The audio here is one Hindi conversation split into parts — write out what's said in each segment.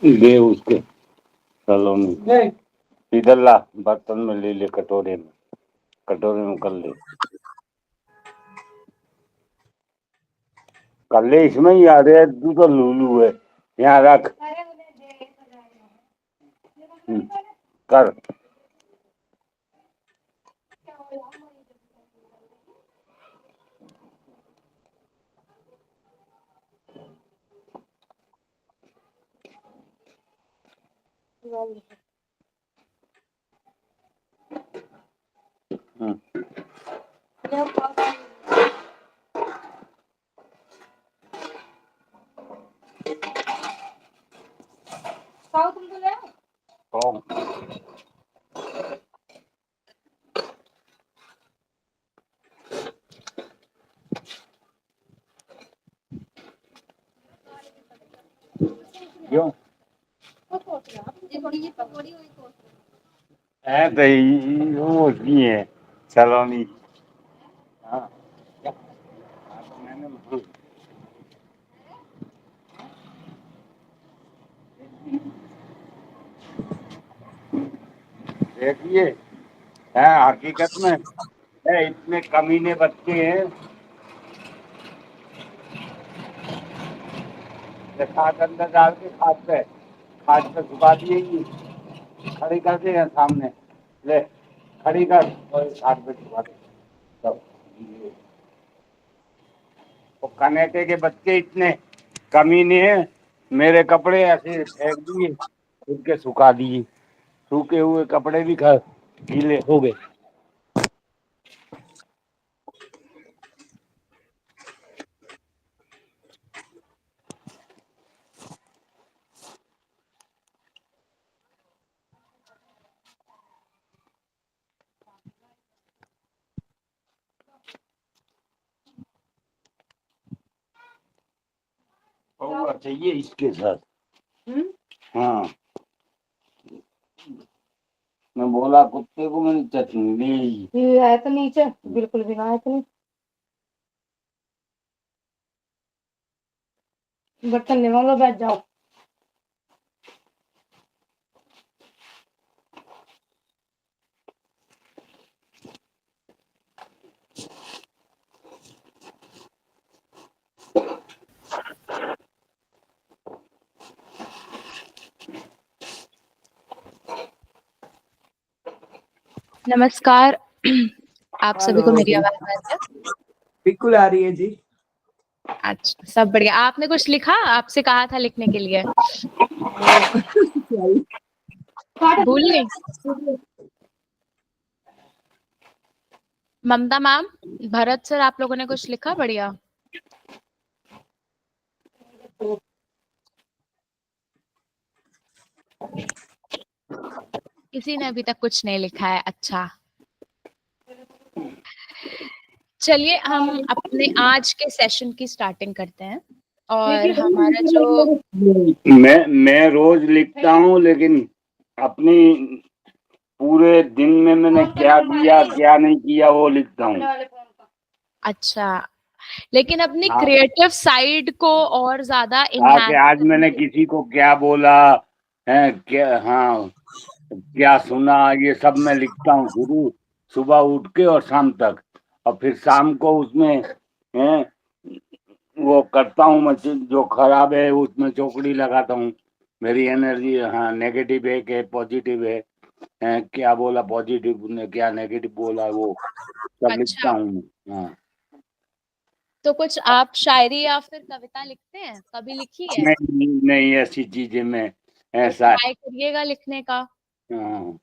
ले उसके सलोनी इधर ला, बर्तन में ले ले, कटोरे में कर ले, इसमें ही आ रहे। तू तो लूलू है, यहाँ रख। कर क्यों है दही वो उसकी है सलोनी। हाँ मैंने देखिए है हकीकत में है, इतने कमीने बच्चे हैं। खाद अंदर डाल के खाद पे झुका दिए, खड़ी कर दे यहाँ सामने, ले खड़ी कर और खाद पे झुका दे सब। वो कनेटे के बच्चे इतने कमीने हैं, मेरे कपड़े ऐसे फेंक दिए, उनके सुखा दिए, सूखे हुए कपड़े भी गीले हो गए। पौवा चाहिए इसके साथ। हाँ मैं बोला कुत्ते को, मैंने चटनी ली है तो नीचे बिल्कुल भी ना है तो बर्तन ले लो, बैठ जाओ। नमस्कार। आप सभी को मेरी आवाज आ रही है? बिल्कुल आ रही है जी। अच्छा, सब बढ़िया। आपने कुछ लिखा? आपसे कहा था लिखने के लिए। भूल गई? ममता मैम, भरत सर, आप लोगों ने कुछ लिखा? बढ़िया। किसी ने अभी तक कुछ नहीं लिखा है। अच्छा, चलिए हम अपने आज के सेशन की स्टार्टिंग करते हैं। और हमारा जो मैं रोज लिखता हूँ, लेकिन अपनी पूरे दिन में मैंने क्या किया क्या नहीं किया वो लिखता हूँ। अच्छा, लेकिन अपनी हाँ, क्रिएटिव साइड को और ज्यादा कि इन्हांस आज मैंने किसी को क्या बोला है, क्या, हाँ, क्या सुना, ये सब मैं लिखता हूँ शुरू सुबह उठ के और शाम तक। और फिर शाम को उसमें है वो करता हूँ मैं, जो खराब है उसमें चौकड़ी लगाता हूँ। मेरी एनर्जी, हाँ, नेगेटिव है कि पॉजिटिव है, क्या बोला पॉजिटिव ने, क्या नेगेटिव बोला, वो सब लिखता अच्छा, हूँ। हाँ, तो कुछ आप शायरी या फिर कविता लिखते हैं? कभी लिखी है? नहीं नहीं, ऐसी चीजें में तो ऐसा है। ट्राई करिएगा लिखने का। हाँ,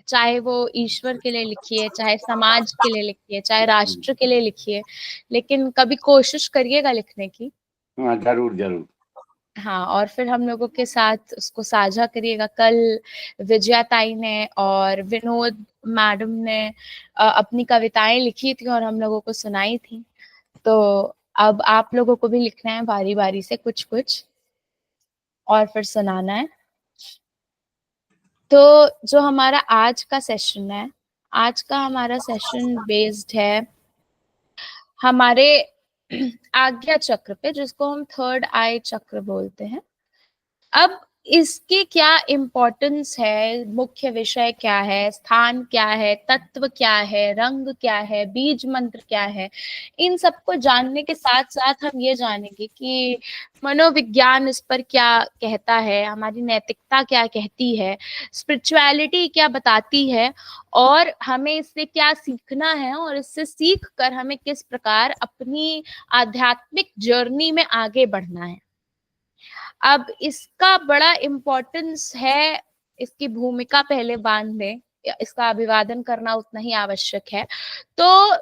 चाहे वो ईश्वर के लिए लिखिए, चाहे समाज के लिए लिखिए, चाहे राष्ट्र के लिए लिखिए, लेकिन कभी कोशिश करिएगा लिखने की। हाँ, जरूर जरूर। हाँ, और फिर हम लोगों के साथ उसको साझा करिएगा। कल विजया ताई ने और विनोद मैडम ने अपनी कविताएं लिखी थी और हम लोगों को सुनाई थी। तो अब आप लोगों को भी लिखना है बारी बारी से कुछ कुछ और फिर सुनाना है। तो जो हमारा आज का सेशन है, आज का हमारा सेशन बेस्ड है हमारे आज्ञा चक्र पे, जिसको हम थर्ड आई चक्र बोलते हैं। अब इसकी क्या इम्पोर्टेंस है, मुख्य विषय क्या है, स्थान क्या है, तत्व क्या है, रंग क्या है, बीज मंत्र क्या है, इन सबको जानने के साथ साथ हम ये जानेंगे कि मनोविज्ञान इस पर क्या कहता है, हमारी नैतिकता क्या कहती है, स्पिरिचुअलिटी क्या बताती है, और हमें इससे क्या सीखना है, और इससे सीख कर हमें किस प्रकार अपनी आध्यात्मिक जर्नी में आगे बढ़ना है। अब इसका बड़ा इम्पोर्टेंस है, इसकी भूमिका पहले बांध लें, इसका अभिवादन करना उतना ही आवश्यक है। तो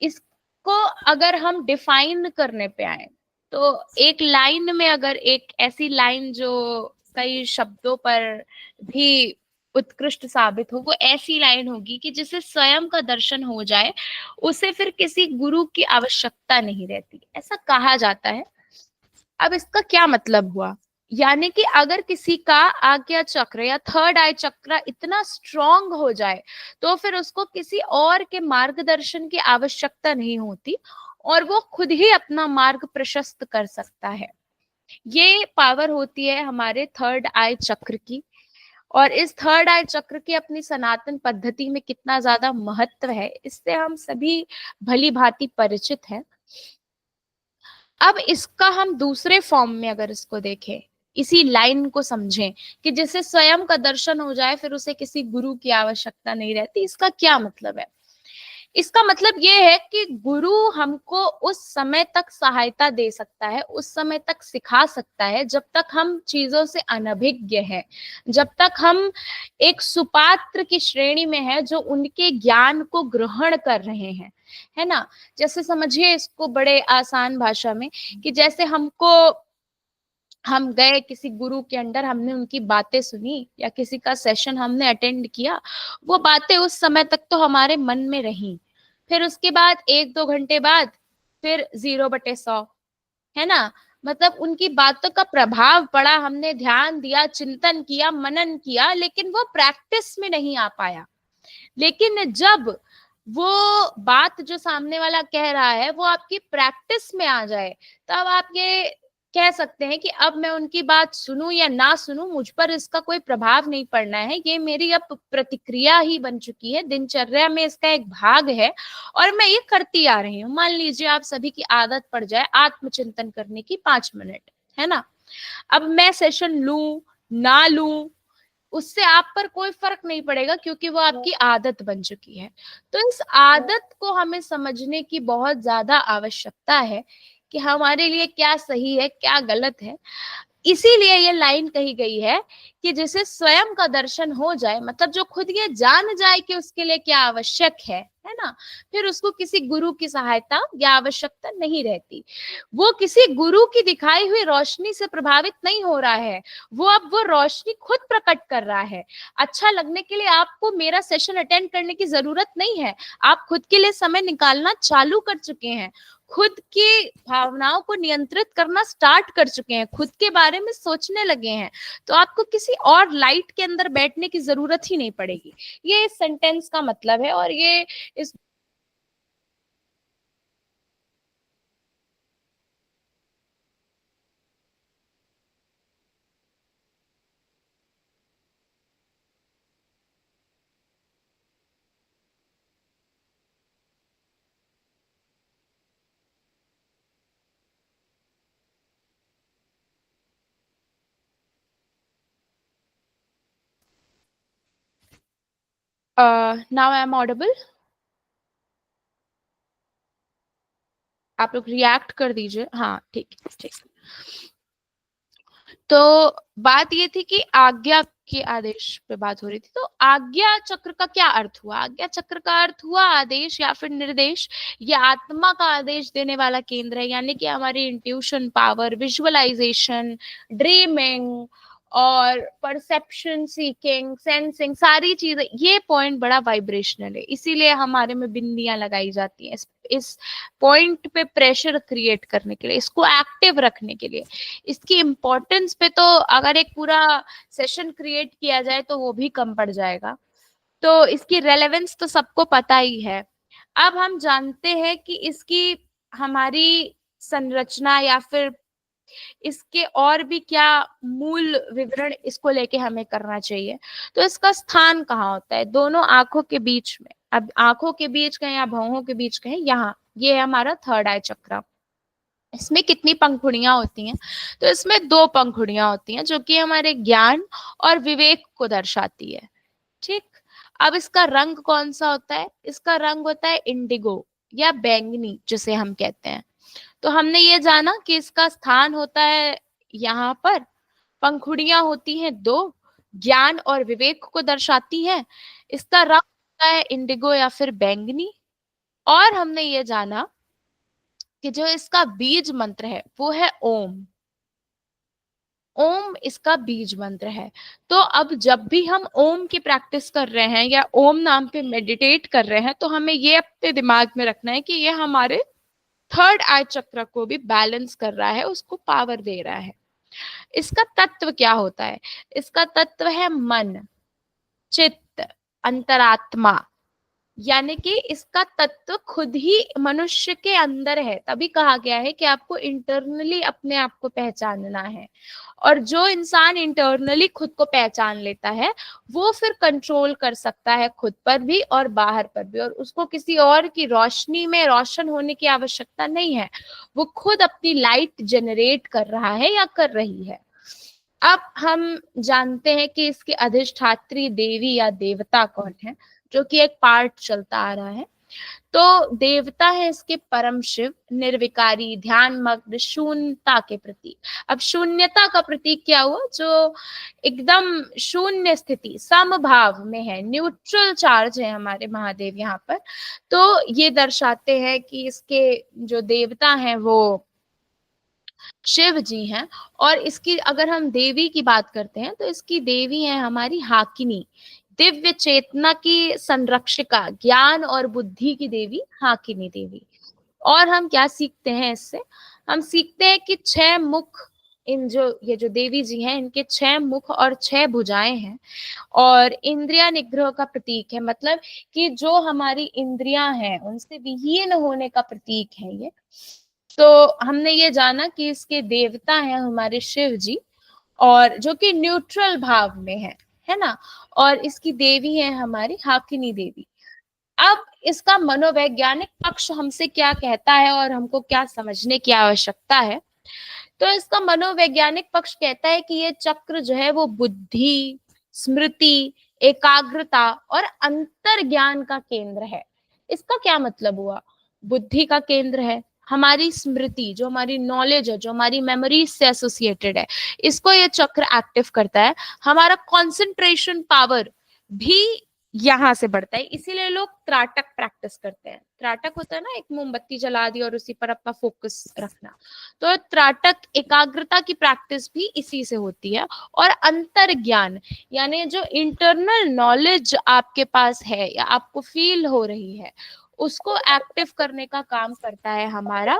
इसको अगर हम डिफाइन करने पे आए, तो एक लाइन में, अगर एक ऐसी लाइन जो कई शब्दों पर भी उत्कृष्ट साबित हो, वो ऐसी लाइन होगी कि जिसे स्वयं का दर्शन हो जाए, उसे फिर किसी गुरु की आवश्यकता नहीं रहती, ऐसा कहा जाता है। अब इसका क्या मतलब हुआ, यानी कि अगर किसी का आज्ञा चक्र या थर्ड आई चक्र इतना स्ट्रांग हो जाए, तो फिर उसको किसी और के मार्गदर्शन की आवश्यकता नहीं होती और वो खुद ही अपना मार्ग प्रशस्त कर सकता है। ये पावर होती है हमारे थर्ड आई चक्र की। और इस थर्ड आई चक्र की अपनी सनातन पद्धति में कितना ज्यादा महत्व है, इससे हम सभी भली भांति परिचित हैं। अब इसका हम दूसरे फॉर्म में अगर इसको देखें, इसी लाइन को समझें कि जिसे स्वयं का दर्शन हो जाए, फिर उसे किसी गुरु की आवश्यकता नहीं रहती, इसका क्या मतलब है? इसका मतलब ये है कि गुरु हमको उस समय तक सहायता दे सकता है, उस समय तक सिखा सकता है, जब तक हम चीजों से अनभिज्ञ हैं, जब तक हम एक सुपात्र की श्रेणी में है जो उनके ज्ञान को ग्रहण कर रहे हैं, है ना। जैसे समझिए इसको बड़े आसान भाषा में, कि जैसे हम गए किसी गुरु के अंडर, हमने उनकी बातें सुनी या किसी का सेशन हमने अटेंड किया, वो बातें उस समय तक तो हमारे मन में रही, फिर उसके बाद 1-2 घंटे बाद फिर 0/100, है ना। मतलब उनकी बातों का प्रभाव पड़ा, हमने ध्यान दिया, चिंतन किया, मनन किया, लेकिन वो प्रैक्टिस में नहीं आ पाया। लेकिन जब वो बात जो सामने वाला कह रहा है वो आपकी प्रैक्टिस में आ जाए, तब आप ये कह सकते हैं कि अब मैं उनकी बात सुनूं या ना सुनूं, मुझ पर इसका कोई प्रभाव नहीं पड़ना है, ये मेरी अब प्रतिक्रिया ही बन चुकी है, दिनचर्या में इसका एक भाग है और मैं ये करती आ रही हूँ। मान लीजिए आप सभी की आदत पड़ जाए आत्मचिंतन करने की 5 मिनट, है ना। अब मैं सेशन लूं ना लूं, उससे आप पर कोई फर्क नहीं पड़ेगा, क्योंकि वो आपकी आदत बन चुकी है। तो इस आदत को हमें समझने की बहुत ज्यादा आवश्यकता है कि हमारे लिए क्या सही है क्या गलत है। इसीलिए ये लाइन कही गई है कि जिसे स्वयं का दर्शन हो जाए, मतलब जो खुद ये जान जाए कि उसके लिए क्या आवश्यक है ना, फिर उसको किसी गुरु की सहायता या आवश्यकता नहीं रहती। वो किसी गुरु की दिखाई हुई रोशनी से प्रभावित नहीं हो रहा है, वो अब वो रोशनी खुद प्रकट कर रहा है। अच्छा लगने के लिए आपको मेरा सेशन अटेंड करने की जरूरत नहीं है, आप खुद के लिए समय निकालना चालू कर चुके हैं, खुद की भावनाओं को नियंत्रित करना स्टार्ट कर चुके हैं, खुद के बारे में सोचने लगे हैं, तो आपको किसी और लाइट के अंदर बैठने की जरूरत ही नहीं पड़ेगी। ये इस सेंटेंस का मतलब है। और ये इस नाउ आई एम ऑडिबल? आप लोग रिएक्ट कर दीजिए। हाँ ठीक ठीक। तो बात ये थी कि आज्ञा के आदेश पे बात हो रही थी। तो आज्ञा चक्र का क्या अर्थ हुआ? आज्ञा चक्र का अर्थ हुआ आदेश या फिर निर्देश। ये आत्मा का आदेश देने वाला केंद्र है, यानी कि हमारी इंट्यूशन पावर, विजुअलाइजेशन, ड्रीमिंग और परसेप्शन, सीकिंग, सेंसिंग, सारी चीजें, ये पॉइंट बड़ा वाइब्रेशनल है, इसीलिए हमारे में बिंदियां लगाई जाती हैं इस पॉइंट पे प्रेशर क्रिएट करने के लिए, इसको एक्टिव रखने के लिए। इसकी इम्पोर्टेंस पे तो अगर एक पूरा सेशन क्रिएट किया जाए तो वो भी कम पड़ जाएगा। तो इसकी रेलेवेंस तो सबको पता ही है। अब हम जानते हैं कि इसकी हमारी संरचना या फिर इसके और भी क्या मूल विवरण इसको लेके हमें करना चाहिए। तो इसका स्थान कहाँ होता है? दोनों आंखों के बीच में। अब आंखों के बीच कहें या भौहों के बीच कहें, यहाँ ये है हमारा थर्ड आई चक्र। इसमें कितनी पंखुड़ियां होती हैं? तो इसमें 2 पंखुड़ियां होती हैं जो कि हमारे ज्ञान और विवेक को दर्शाती है। ठीक। अब इसका रंग कौन सा होता है? इसका रंग होता है इंडिगो या बैंगनी, जिसे हम कहते हैं। तो हमने ये जाना कि इसका स्थान होता है यहाँ पर, पंखुड़ियां होती हैं 2, ज्ञान और विवेक को दर्शाती हैं, इसका रंग होता है इंडिगो या फिर बैंगनी। और हमने ये जाना कि जो इसका बीज मंत्र है वो है ओम। ओम इसका बीज मंत्र है। तो अब जब भी हम ओम की प्रैक्टिस कर रहे हैं या ओम नाम पे मेडिटेट कर रहे हैं, तो हमें ये अपने दिमाग में रखना है कि ये हमारे थर्ड आई चक्र को भी बैलेंस कर रहा है, उसको पावर दे रहा है। इसका तत्व क्या होता है? इसका तत्व है मन, चित्त, अंतरात्मा, यानी कि इसका तत्व खुद ही मनुष्य के अंदर है। तभी कहा गया है कि आपको इंटरनली अपने आप को पहचानना है। और जो इंसान इंटरनली खुद को पहचान लेता है वो फिर कंट्रोल कर सकता है खुद पर भी और बाहर पर भी, और उसको किसी और की रोशनी में रोशन होने की आवश्यकता नहीं है। वो खुद अपनी लाइट जनरेट कर रहा है या कर रही है। अब हम जानते हैं कि इसकी अधिष्ठात्री देवी या देवता कौन है, जो कि एक पार्ट चलता आ रहा है। तो देवता है इसके परम शिव, निर्विकारी, ध्यान मग्न, शून्यता के प्रतीक। अब शून्यता का प्रतीक क्या हुआ? जो एकदम शून्य स्थिति, समभाव में है, न्यूट्रल चार्ज है हमारे महादेव यहाँ पर। तो ये दर्शाते हैं कि इसके जो देवता हैं वो शिव जी हैं। और इसकी अगर हम देवी की बात करते हैं तो इसकी देवी है हमारी हाकिनी, दिव्य चेतना की संरक्षिका, ज्ञान और बुद्धि की देवी हाकिनी देवी। और हम क्या सीखते हैं इससे? हम सीखते हैं कि 6 मुख, ये जो देवी जी हैं इनके 6 मुख और 6 भुजाएं हैं, और इंद्रिया निग्रह का प्रतीक है। मतलब कि जो हमारी इंद्रियां हैं उनसे विहीन होने का प्रतीक है ये। तो हमने ये जाना कि इसके देवता हैं हमारे शिव जी, और जो कि न्यूट्रल भाव में है ना। और इसकी देवी है हमारी हाकिनी देवी। अब इसका मनोवैज्ञानिक पक्ष हमसे क्या कहता है और हमको क्या समझने की आवश्यकता है? तो इसका मनोवैज्ञानिक पक्ष कहता है कि ये चक्र जो है वो बुद्धि, स्मृति, एकाग्रता और अंतर ज्ञान का केंद्र है। इसका क्या मतलब हुआ? बुद्धि का केंद्र है, हमारी स्मृति, जो हमारी नॉलेज है, जो हमारी मेमोरीज से एसोसिएटेड है, इसको ये चक्र एक्टिव करता है। हमारा कंसंट्रेशन पावर भी यहाँ से बढ़ता है, इसीलिए लोग त्राटक प्रैक्टिस करते हैं। त्राटक होता है ना, एक मोमबत्ती जला दी और उसी पर अपना फोकस रखना। तो त्राटक एकाग्रता की प्रैक्टिस भी इसी से होती है। और अंतर ज्ञान यानी जो इंटरनल नॉलेज आपके पास है या आपको फील हो रही है, उसको एक्टिव करने का काम करता है हमारा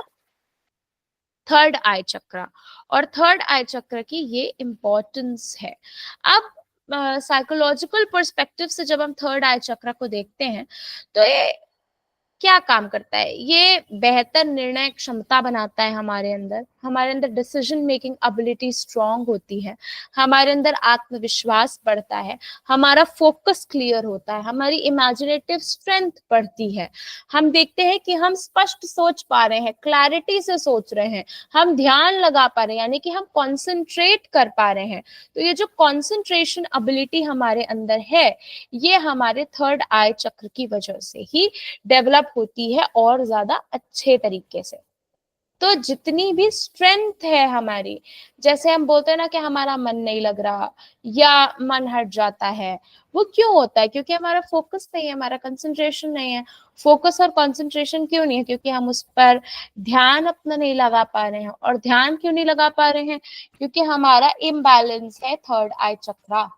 थर्ड आई चक्र। और थर्ड आई चक्र की ये इम्पोर्टेंस है। अब साइकोलॉजिकल पर्सपेक्टिव से जब हम थर्ड आई चक्र को देखते हैं, तो ये क्या काम करता है? ये बेहतर निर्णय क्षमता बनाता है हमारे अंदर डिसीजन मेकिंग एबिलिटी स्ट्रांग होती है, हमारे अंदर आत्मविश्वास बढ़ता है, हमारा फोकस क्लियर होता है, हमारी इमेजिनेटिव स्ट्रेंथ बढ़ती है। हम देखते हैं कि हम स्पष्ट सोच पा रहे हैं, क्लैरिटी से सोच रहे हैं, हम ध्यान लगा पा रहे हैं, यानी कि हम कॉन्सेंट्रेट कर पा रहे हैं। तो ये जो कॉन्सेंट्रेशन एबिलिटी हमारे अंदर है, ये हमारे थर्ड आई चक्र की वजह से ही डेवलप होती है और ज्यादा अच्छे तरीके से। तो जितनी भी स्ट्रेंथ है हमारी, जैसे हम बोलते हैं ना कि हमारा मन नहीं लग रहा या मन हट जाता है, वो क्यों होता है? क्योंकि हमारा फोकस नहीं है, हमारा कंसंट्रेशन नहीं है। फोकस और कंसंट्रेशन क्यों नहीं है? क्योंकि हम उस पर ध्यान अपना नहीं लगा पा रहे हैं। और ध्यान क्यों नहीं लगा पा रहे हैं? क्योंकि हमारा इम्बैलेंस है थर्ड आई चक्रा।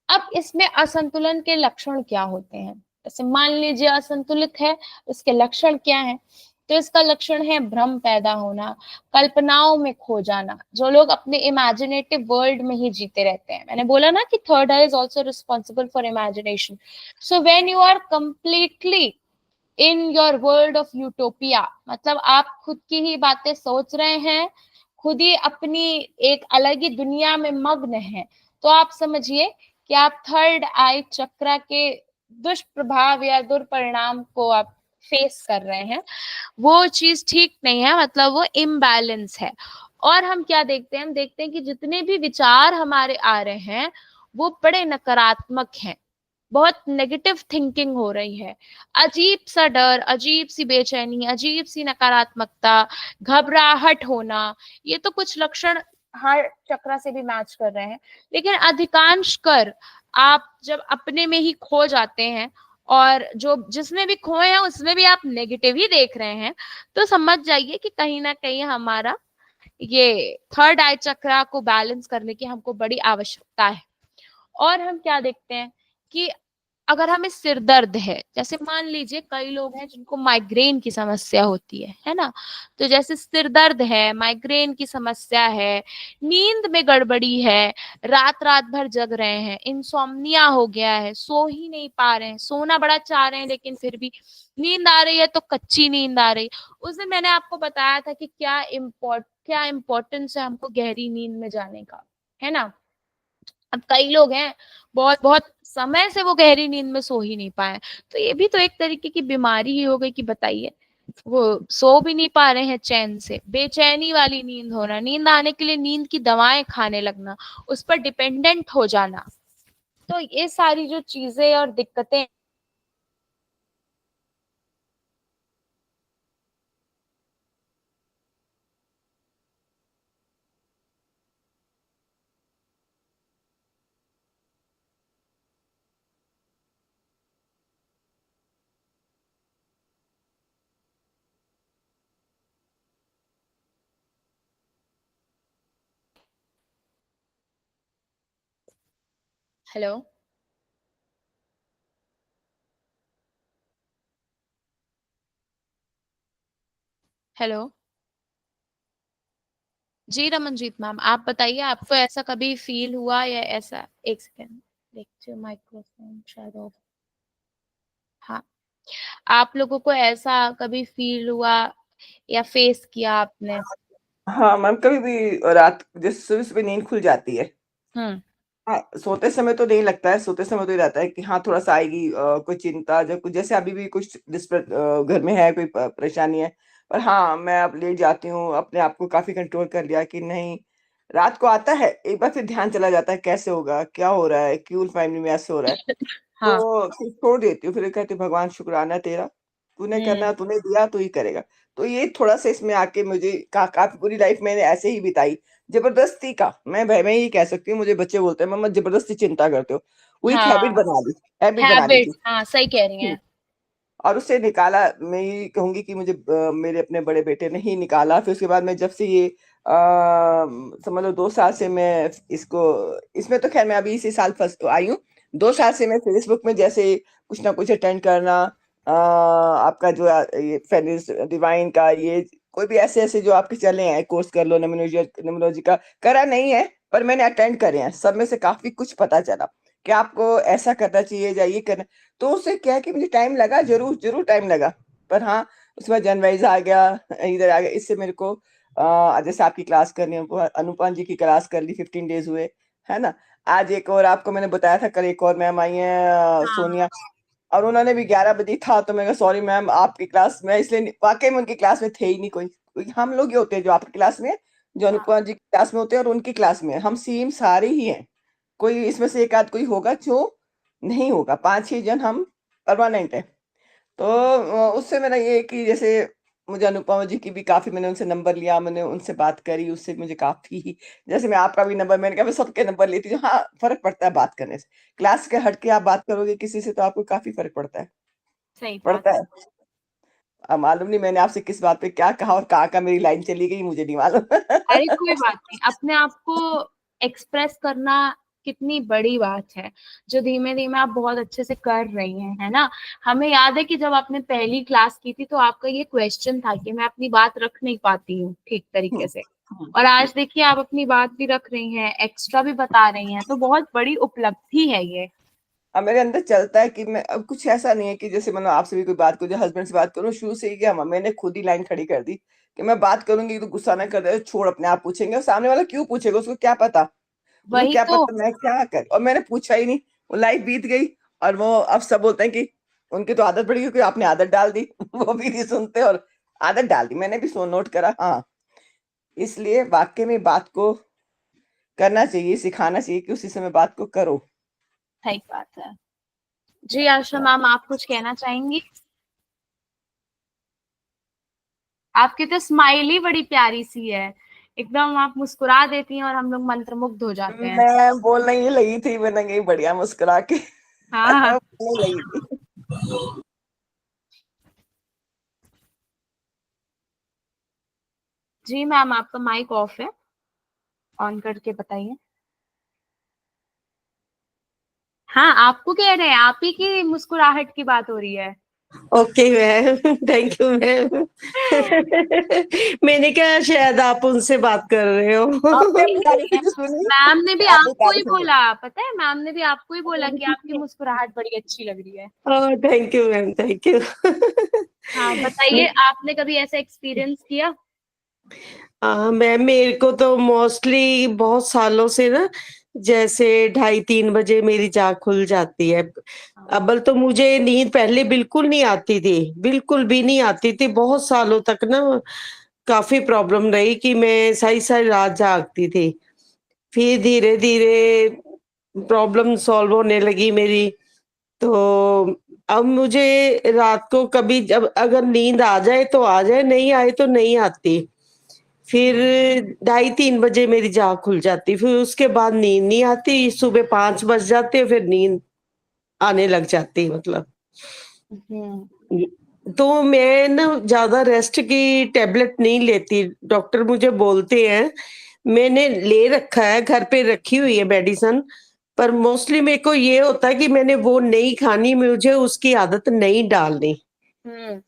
अब इसमें असंतुलन के लक्षण क्या होते हैं? जैसे मान लीजिए असंतुलित है, इसके लक्षण क्या हैं? तो इसका लक्षण है भ्रम पैदा होना, कल्पनाओं में खो जाना। जो लोग अपने इमेजिनेटिव वर्ल्ड में ही जीते रहते हैं, मैंने बोला ना कि third I is also responsible for imagination. So when you are completely in your world of utopia, मतलब आप खुद की ही बातें सोच रहे हैं, खुद ही अपनी एक अलग ही दुनिया में मग्न हैं, तो आप समझिए कि आप थर्ड आई चक्र के दुष्प्रभाव या दुष्परिणाम को आप फेस कर रहे हैं। वो चीज ठीक नहीं है, मतलब वो इम्बैलेंस है। और हम क्या देखते हैं? हम देखते हैं कि जितने भी विचार हमारे आ रहे हैं, वो बड़े नकारात्मक हैं, बहुत नेगेटिव थिंकिंग हो रही है, अजीब सा डर, अजीब सी बेचैनी, अजीब सी नकारात्मकता, घबराहट होना। ये तो कुछ लक्षण हर चक्र से भी मैच कर रहे हैं। लेकिन अधिकांश कर आप जब अपने में ही खो जाते हैं, और जो जिसमें भी खोए हैं उसमें भी आप नेगेटिव ही देख रहे हैं, तो समझ जाइए कि कहीं ना कहीं हमारा ये थर्ड आई चक्र को बैलेंस करने की हमको बड़ी आवश्यकता है। और हम क्या देखते हैं कि अगर हमें सिर दर्द है, जैसे मान लीजिए कई लोग हैं जिनको माइग्रेन की समस्या होती है ना, तो जैसे सिर दर्द है, माइग्रेन की समस्या है, नींद में गड़बड़ी है, रात रात भर जग रहे हैं, इंसोम्निया हो गया है, सो ही नहीं पा रहे हैं, सोना बड़ा चाह रहे हैं लेकिन फिर भी नींद आ रही है तो कच्ची नींद आ रही। उस दिन मैंने आपको बताया था कि क्या इम्पोर्टेंस है हमको गहरी नींद में जाने का, है ना। अब कई लोग हैं बहुत बहुत समय से वो गहरी नींद में सो ही नहीं पाए, तो ये भी तो एक तरीके की बीमारी ही हो गई कि बताइए, वो सो भी नहीं पा रहे हैं चैन से, बेचैनी वाली नींद होना, नींद आने के लिए नींद की दवाएं खाने लगना, उस पर डिपेंडेंट हो जाना। तो ये सारी जो चीजें और दिक्कतें। Hello hello. जी रमनजीत मैम, आप बताइए, आपको ऐसा कभी फील हुआ या ऐसा? एक सेकेंड, देखिए माइक्रोफोन शायद ऑफ। हाँ, आप लोगों को ऐसा कभी फील हुआ या फेस किया आपने? हाँ मैम, कभी भी रात जैसे सुबह सुबह नींद खुल जाती है। हम्म। हाँ, सोते समय तो नहीं लगता है, सोते समय तो ये रहता है कि हाँ थोड़ा सा आएगी कोई चिंता, जब कुछ जैसे अभी भी कुछ घर में है, कोई परेशानी है। पर हाँ, मैं अब लेट जाती हूँ, अपने आप को काफी कंट्रोल कर लिया कि नहीं। रात को आता है एक बार, फिर ध्यान चला जाता है कैसे होगा, क्या हो रहा है, क्यों फैमिली में ऐसे हो रहा है। हाँ। तो फिर छोड़ देती हूँ, फिर कहती हूँ भगवान शुक्राना है तेरा, तूने करना, तूने दिया तू ही करेगा। तो ये थोड़ा सा इसमें आके मुझे काफी पूरी लाइफ मैंने ऐसे ही बिताई, जबरदस्ती का। मैं ही कह सकती हूँ, मुझे बच्चे बोलते हैं मम्मा जबरदस्ती चिंता करते हो, वो एक हैबिट हाँ, बना ली, हैबिट बना ली हैबिट, थी। हाँ सही कह रही हैं। और उससे निकाला, मैं ये कहूंगी कि मुझे मेरे अपने बड़े बेटे ने ही निकाला। फिर उसके बाद में जब से ये समझ लो 2 साल से मैं इसको, इसमें तो खैर मैं अभी इसी साल फर्स्ट आई हूँ। 2 साल से मैं फेसबुक में जैसे कुछ ना कुछ अटेंड करना, आपका जो ये फेनिस डिवाइन का, ये कोई भी ऐसे ऐसे जो आपके चले हैं कोर्स कर लो, न्यूमरोलॉजी का करा नहीं है, पर मैंने अटेंड करे हैं। सब में से काफी कुछ पता चला कि आपको ऐसा करना चाहिए या ये करना। तो उससे क्या है कि मुझे टाइम लगा, जरूर जरूर टाइम लगा, पर हाँ उसके बाद जनवाइज आ गया, इधर आ गया। इससे मेरे को जैसे आपकी क्लास करनी है, अनुपम जी की क्लास कर ली, 15 डेज हुए, है ना। आज एक और आपको मैंने बताया था, कल एक और मैम आई हैं सोनिया, और उन्होंने भी 11 बजे था। तो मैं कहा सॉरी मैम, आपकी क्लास में इसलिए वाकई में उनकी क्लास में थे ही नहीं कोई, क्योंकि हम लोग ही होते हैं जो आपकी क्लास में, जो अनुपमा जी की क्लास में होते हैं और उनकी क्लास में हम सेम सारे ही हैं। कोई इसमें से एक आध कोई होगा जो नहीं होगा, 5-6 जन हम परमानेंट है। तो उससे मेरा ये है कि जैसे मुझे अनुपमा जी की भी काफी, मैंने उनसे नंबर लिया, मैंने उनसे बात करी, उससे मुझे काफी, जैसे मैं आपका भी नंबर, मैंने कहा मैं सबके नंबर लेती हूँ। हाँ फर्क पड़ता है बात करने से, क्लास के हट के आप बात करोगे किसी से तो आपको काफी फर्क पड़ता है, सही बात पड़ता है। है। अब मालूम नहीं मैंने आपसे किस बात पे क्या कहा और कहाँ का मेरी लाइन चली गई, मुझे नहीं मालूम। अरे कोई बात नहीं, अपने आप को एक्सप्रेस करना कितनी बड़ी बात है, जो धीमे धीमे आप बहुत अच्छे से कर रही हैं, है ना। हमें याद है कि जब आपने पहली क्लास की थी तो आपका ये क्वेश्चन था कि मैं अपनी बात रख नहीं पाती हूँ ठीक तरीके से, और आज देखिए आप अपनी बात भी रख रही हैं, एक्स्ट्रा भी बता रही हैं, तो बहुत बड़ी उपलब्धि है ये। अब मेरे अंदर चलता है कि मैं अब कुछ ऐसा नहीं है कि जैसे मैंने आपसे भी कोई बात करूँ, हस्बैंड से बात करूँ, शुरू से ही क्या मैंने खुद ही लाइन खड़ी कर दी कि मैं बात करूंगी तो गुस्सा ना कर दे, छोड़ अपने आप पूछेंगे, और सामने वाला क्यों पूछेगा, उसको क्या पता, उसको वही क्या तो। पता मैं क्या कर। और मैंने पूछा ही नहीं, वो लाइफ बीत गई। और वो अब सब बोलते हैं कि उनकी तो आदत पड़ गई क्योंकि आपने आदत डाल दी। वो भी नहीं सुनते और आदत डाल दी, मैंने भी सो नोट करा। हाँ इसलिए वाकई में बात को करना चाहिए, सिखाना चाहिए कि उसी समय बात को करो। सही बात है। जी आशा मैम, आप कुछ कहना चाहेंगी? आपकी तो स्माइल ही बड़ी प्यारी सी है, एकदम आप मुस्कुरा देती हैं और हम लोग मंत्रमुग्ध हो जाते हैं। मैं बोलने ही लगी थी, मैंने कही बढ़िया मुस्कुरा के हाँ। बोलने लगी थी। जी मैम, आपका माइक ऑफ है, ऑन करके बताइए। हाँ, आपको कह रहे हैं, आप ही की मुस्कुराहट की बात हो रही है। Okay ma'am, thank you ma'am. मैंने कहा शायद आप उनसे बात कर रहे हो। आपने नहीं अपनी नहीं, तारीफ ही तो सुनी, मैम ने भी आपने आपको ही तारीफ सुनी। बोला, पता है, मैम ने भी आपको ही बोला कि आपकी मुस्कुराहट बड़ी अच्छी लग रही है। Thank you ma'am, thank you. हाँ बताइए, आपने कभी ऐसा एक्सपीरियंस किया? मैम मेरे को तो मोस्टली बहुत सालों से ना, जैसे 2:30-3 बजे मेरी जाग खुल जाती है। अव्वल तो मुझे नींद पहले बिल्कुल नहीं आती थी, बिल्कुल भी नहीं आती थी। बहुत सालों तक ना काफ़ी प्रॉब्लम रही कि मैं सारी-सारी रात जागती थी। फिर धीरे-धीरे प्रॉब्लम सॉल्व होने लगी मेरी। तो अब मुझे रात को कभी जब अगर नींद आ जाए तो आ जाए, नहीं आए तो नहीं आती। फिर 2:30-3 बजे मेरी जाग खुल जाती, फिर उसके बाद नींद नहीं आती, सुबह 5 बज जाते फिर नींद आने लग जाती मतलब। तो मैं ना ज़्यादा रेस्ट की टैबलेट नहीं लेती, डॉक्टर मुझे बोलते हैं, मैंने ले रखा है, घर पे रखी हुई है मेडिसिन, पर मोस्टली मेरे को ये होता है कि मैंने वो नहीं खानी, मुझे उसकी आदत नहीं डालनी। हम्म।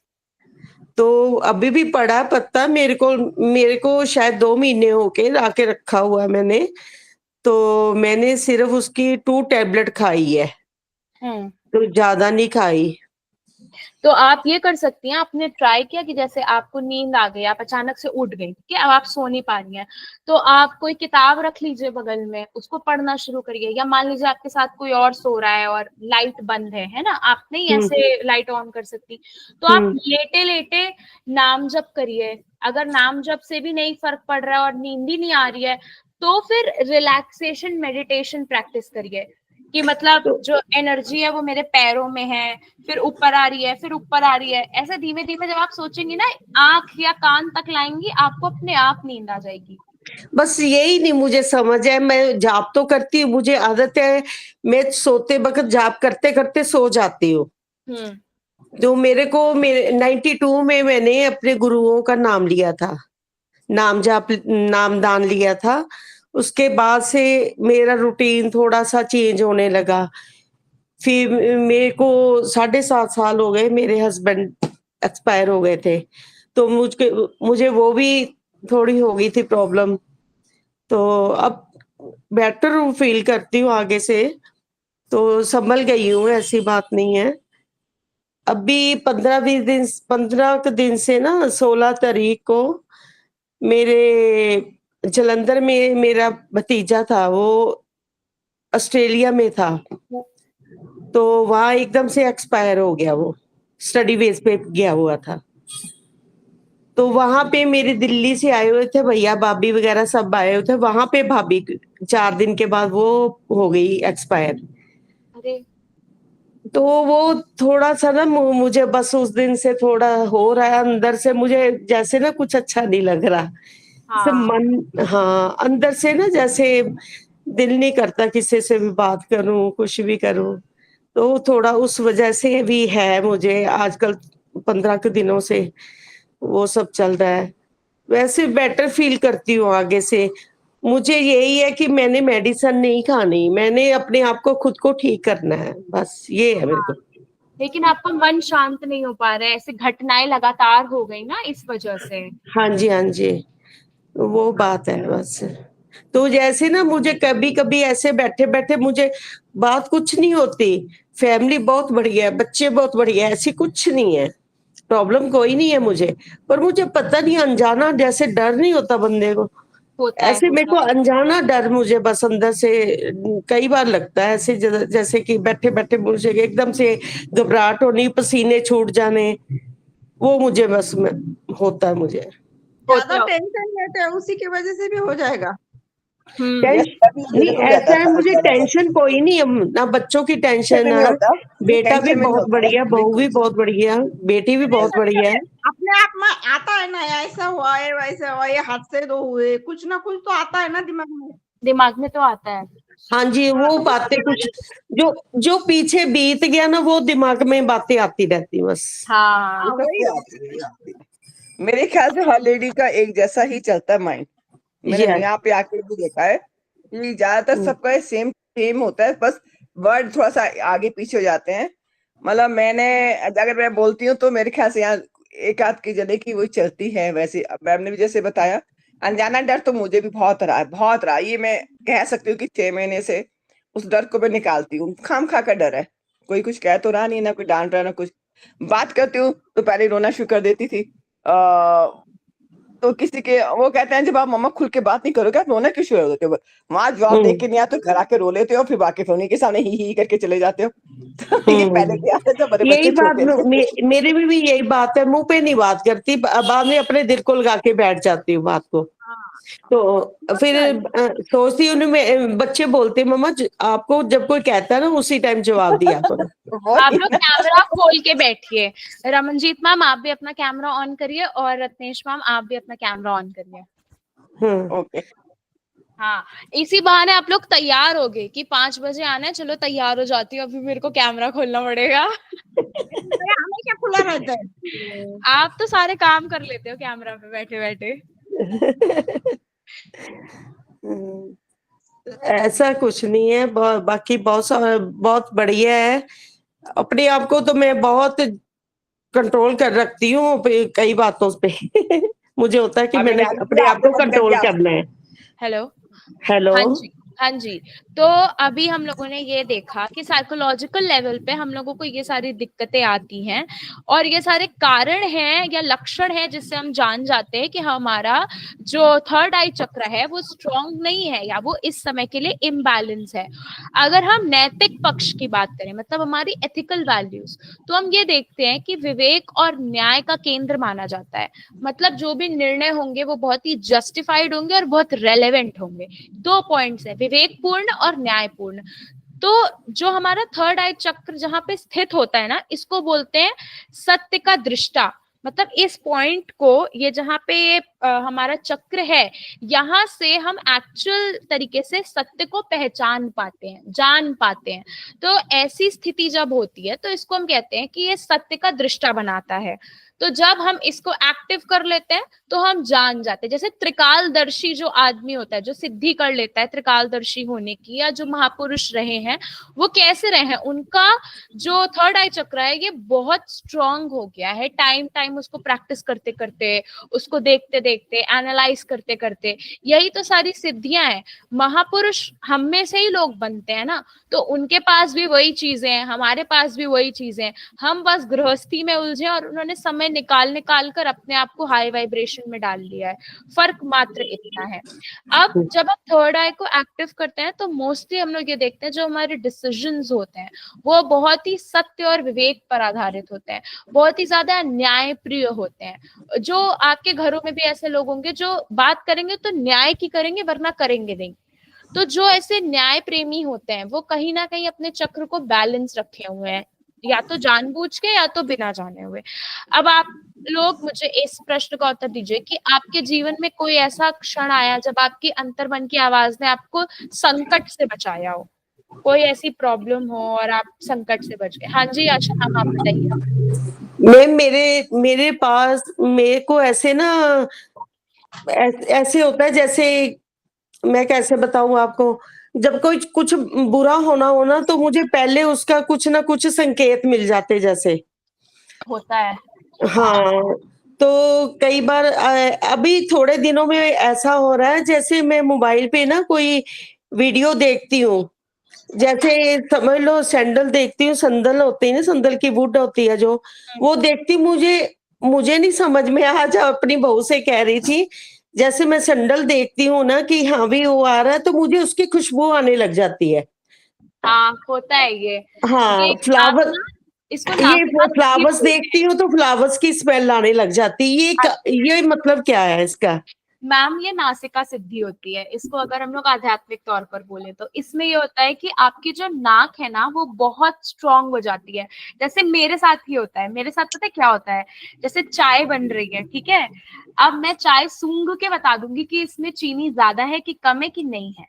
तो अभी भी पड़ा है पत्ता मेरे को शायद 2 महीने हो के लाके रखा हुआ है मैंने, तो मैंने सिर्फ़ उसकी 2 टैबलेट खाई है, हम्म। तो ज़्यादा नहीं खाई। तो आप ये कर सकती हैं, आपने ट्राई किया कि जैसे आपको नींद आ गई, आप अचानक से उठ गई, ठीक है, अब आप सो नहीं पा रही हैं, तो आप कोई किताब रख लीजिए बगल में, उसको पढ़ना शुरू करिए। या मान लीजिए आपके साथ कोई और सो रहा है और लाइट बंद है ना, आप नहीं हुँ, ऐसे लाइट ऑन कर सकती, तो आप हुँ, लेटे लेटे नाम जप करिए। अगर नाम जप से भी नहीं फर्क पड़ रहा है और नींद ही नहीं आ रही है, तो फिर रिलैक्सेशन मेडिटेशन प्रैक्टिस करिए। कि मतलब तो जो एनर्जी है वो मेरे पैरों में है, फिर ऊपर आ रही है, फिर ऊपर आ रही है, ऐसे धीमे धीमे जब आप सोचेंगी ना, आंख या कान तक लाएंगी, आपको अपने आप नींद आ जाएगी। बस यही नहीं मुझे समझ है, मैं जाप तो करती हूँ, मुझे आदत है, मैं सोते वक़्त जाप करते-करते सो जाती हूँ। तो मेरे 92 में मैंने अपने गुरुओं का नाम लिया था, नामदान लिया था। उसके बाद से मेरा रूटीन थोड़ा-सा चेंज होने लगा। फिर मेरे को 7.5 साल हो गए, मेरे हस्बैंड एक्सपायर हो गए थे। तो मुझे वो भी थोड़ी हो गई थी प्रॉब्लम। तो अब बेटर फ़ील करती हूँ आगे से, तो सँभल गई हूँ, ऐसी बात नहीं है। अभी 15 क दिन से ना 16 तारीख को मेरे जलंधर में मेरा भतीजा था, वो ऑस्ट्रेलिया में था। तो वहाँ एकदम से एक्सपायर हो गया वो, स्टडी बेस पे गया हुआ था। तो वहाँ पे मेरे दिल्ली से आए हुए थे भैया, भाभी वगैरह सब आए हुए थे। वहाँ पे भाभी 4 दिन के बाद वो हो गई एक्सपायर। अरे तो वो थोड़ा-सा ना मुझे बस उस दिन से थोड़ा हो रहा है अंदर से, मुझे जैसे ना कुछ अच्छा नहीं लग रहा। जैसे हाँ, मन, हाँ, अंदर से ना जैसे दिल नहीं करता किसी से भी बात करूँ, कुछ भी करूँ। तो थोड़ा उस वजह से भी है मुझे आजकल 15 के दिनों से वो सब चल रहा है। वैसे बेटर फ़ील करती हूँ आगे से। मुझे यही है कि मैंने मेडिसिन नहीं खानी, मैंने अपने आप को खुद को ठीक करना है, बस ये है मेरे को। लेकिन आपका मन शांत नहीं हो पा रहा है, ऐसे घटनाएं लगातार हो गई ना इस वजह से। हाँ जी, हाँ जी। वो बात है बस। तो जैसे ना मुझे कभी-कभी ऐसे बैठे-बैठे मुझे बात कुछ नहीं होती, फैमिली बहुत बढ़िया है, बच्चे बहुत बढ़िया है, ऐसी कुछ नहीं है, प्रॉब्लम कोई नहीं है मुझे। पर मुझे पता नहीं अनजाना जैसे डर नहीं होता बंदे को, होता है, ऐसे मेरे होता को है। अनजाना डर मुझे बस अंदर से कई बार लगता है ऐसे जैसे कि बैठे-बैठे मुझे एकदम से घबराहट होनी, पसीने छूट जाने, वो मुझे बस में होता है मुझे। ज्यादा होता है। टेंशन लेते हैं उसी की वजह से भी हो जाएगा। हम्म। या टेंश तभी नहीं, गलत हो जाता ऐसा है, है मुझे ज्यादा टेंशन कोई नहीं है, ना बच्चों की टेंशन टेंशन में नहीं है, होता, ये बेटा भी टेंशन में नहीं बहुत होता है बढ़िया, बहू बिल्कुल। भी बहुत बढ़िया, बेटी भी नहीं बहुत सबके बढ़िया है। अपने आप में आता है ना, ऐसा हुआ है वैसा हुआ, ये हादसे दो हुए, कुछ ना कुछ तो आता है ना दिमाग में। दिमाग में तो आता है। हाँ जी, हाँ, वो तो बातें उसकी कुछ वजह से जो जो पीछे बीत गया ना, वो दिमाग में बातें आती रहती बस। हाँ, हाँ, वही आती है, वही आती है। मेरे ख्याल से हर लेडी का एक जैसा ही चलता है माइंड। मैंने यस। यहाँ पे आके भी देखा है कि ज्यादातर हुँ, सबका सेम सेम होता है, बस वर्ड थोड़ा सा आगे पीछे हो जाते हैं। मतलब मैंने अगर मैं बोलती हूँ तो मेरे ख्याल से यहाँ एक आध की जगह की वो चलती है। वैसे अब मैम ने भी जैसे बताया, अनजाना डर तो मुझे भी बहुत रहा है, बहुत रहा। ये मैं कह सकती हूँ कि 6 महीने से उस डर को मैं निकालती हूँ। खाम खा का डर है, कोई कुछ कह तो रहा नहीं, ना कोई डांट रहा, ना कुछ। बात करती हूँ तो पहले रोना शुरू कर देती थी। तो किसी के वो कहते हैं जब आप मम्मा खुल के बात नहीं करोगे आप रोना क्यों शुरू कर देते हो? वहां जवाब दे हुँ, के नहीं आते, घर आके रो लेते हो, फिर बाकी उन्हीं के सामने ही करके चले जाते हो। तो ये पहले हुँ। की आदत है, हमारे यही बच्चे बात छोटे थे। मेरे में भी यही बात है, मुँह पे नहीं बात करती, बाद में अपने दिल को लगा के बैठ जाती हूँ बात को। हाँ, तो और फिर क्या है? सोचती हूँ बच्चे बोलते हैं मम्मा आपको जब कोई कहता है ना उसी टाइम जवाब दिया करो। आप वही लोग ना। कैमरा खोल के बैठिए। रमनजीत मैम आप भी अपना कैमरा ऑन करिए, और रत्नेश मैम आप भी अपना कैमरा ऑन करिए। हुँ। ओके। हाँ, इसी बहाने आप लोग तैयार हो गए कि 5 बजे आना है, चलो तैयार हो जाती हूँ, अभी मेरे को कैमरा खोलना पड़ेगा। मेरा हमेशा खुला रहता है। आप तो सारे काम कर लेते हो कैमरा पे बैठे बैठे। हुँ। ऐसा कुछ नहीं है, बाकी बहुत बढ़िया है। अपने आप को तो मैं बहुत कंट्रोल कर रखती हूँ कई बातों पे। मुझे होता है कि अभी मैंने मैंने अपने किया, आप आपने को बंद कर कंट्रोल दिया। करना है। हेलो। हेलो। हाँ जी, हाँ जी। तो अभी हम लोगों ने ये देखा कि साइकोलॉजिकल लेवल पे हम लोगों को ये सारी दिक्कतें आती हैं, और ये सारे कारण हैं या लक्षण हैं जिससे हम जान जाते हैं कि हमारा जो थर्ड आई चक्र है वो स्ट्रांग नहीं है, या वो इस समय के लिए इम्बैलेंस है। अगर हम नैतिक पक्ष की बात करें, मतलब हमारी एथिकल वैल्यूज, तो हम ये देखते हैं कि विवेक और न्याय का केंद्र माना जाता है। मतलब जो भी निर्णय होंगे वो बहुत ही जस्टिफाइड होंगे और बहुत रेलेवेंट होंगे। 2 पॉइंट्स है, विवेकपूर्ण और न्यायपूर्ण। तो जो हमारा थर्ड आई चक्र जहां पे स्थित होता है ना, इसको बोलते हैं सत्य का दृष्टा। मतलब इस पॉइंट को, ये जहाँ पे हमारा चक्र है, यहाँ से हम एक्चुअल तरीके से सत्य को पहचान पाते हैं, जान पाते हैं। तो ऐसी स्थिति जब होती है तो इसको हम कहते हैं कि ये सत्य का दृष्टा बनाता है। तो जब हम इसको एक्टिव कर लेते हैं तो हम जान जाते हैं। जैसे त्रिकालदर्शी जो आदमी होता है, जो सिद्धि कर लेता है त्रिकालदर्शी होने की, या जो महापुरुष रहे हैं, वो कैसे रहे हैं, उनका जो थर्ड आई चक्र है ये बहुत स्ट्रांग हो गया है। टाइम टाइम उसको प्रैक्टिस करते करते, उसको देखते देखते, एनालाइज करते करते, यही तो सारी सिद्धियां हैं। महापुरुष हम में से ही लोग बनते हैं ना, तो उनके पास भी वही चीजें हैं, हमारे पास भी वही चीजें हैं। हम बस गृहस्थी में उलझे और उन्होंने समय निकाल निकाल कर अपने आप को हाई वाइब्रेशन में डाल लिया है। फर्क मात्र इतना है। अब जब हम थर्ड आई को एक्टिव करते हैं तो मोस्टली हम लोग ये देखते हैं जो हमारे डिसीजंस होते हैं वो बहुत ही सत्य और विवेक पर आधारित होते हैं, बहुत ही ज्यादा न्यायप्रिय होते हैं। जो आपके घरों में भी ऐसे लोग होंगे जो बात करेंगे तो न्याय की करेंगे, वरना करेंगे नहीं। तो जो ऐसे न्याय प्रेमी होते हैं वो कहीं ना कहीं अपने चक्र को बैलेंस रखे हुए हैं, या तो जानबूझ के या तो बिना जाने हुए। अब आप लोग मुझे इस प्रश्न का उत्तर दीजिए कि आपके जीवन में कोई ऐसा क्षण आया जब आपकी अंतर्मन की आवाज ने आपको संकट से बचाया हो, कोई ऐसी प्रॉब्लम हो और आप संकट से बच गए। हाँ जी आशा मैम, आप बताइए। मेरे पास, मेरे को ऐसे ना ऐसे होता है, जैसे मैं कैसे बताऊं आपको, जब कोई कुछ बुरा होना हो ना तो मुझे पहले उसका कुछ ना कुछ संकेत मिल जाते जैसे होता है। हाँ। तो कई बार अभी थोड़े दिनों में ऐसा हो रहा है, जैसे मैं मोबाइल पे ना कोई वीडियो देखती हूँ, जैसे समझ लो सैंडल देखती हूँ, संदल होती है ना, संदल की वुड होती है जो, वो देखती मुझे नहीं समझ में, आज अपनी बहू से कह रही थी, जैसे मैं सैंडल देखती हूँ ना कि हाँ भी वो आ रहा है तो मुझे उसकी खुशबू आने लग जाती है। हाँ होता है ये। हाँ, ये फ्लावर, ना, इसको ये नासिका सिद्धि फ्लावर्स बोलते हैं। देखती हूँ तो फ्लावर्स की स्मेल आने लग जाती है। ये मतलब क्या है इसका? मैम ये नासिका सिद्धि होती है, इसको अगर हम लोग आध्यात्मिक तौर पर बोले तो इसमें ये होता है कि आपकी जो नाक है ना वो बहुत स्ट्रांग हो जाती है। जैसे मेरे साथ ही होता है, मेरे साथ पता है क्या होता है, जैसे चाय बन रही है, ठीक है, अब मैं चाय सूंघ के बता दूंगी कि इसमें चीनी ज्यादा है कि कम है कि नहीं है।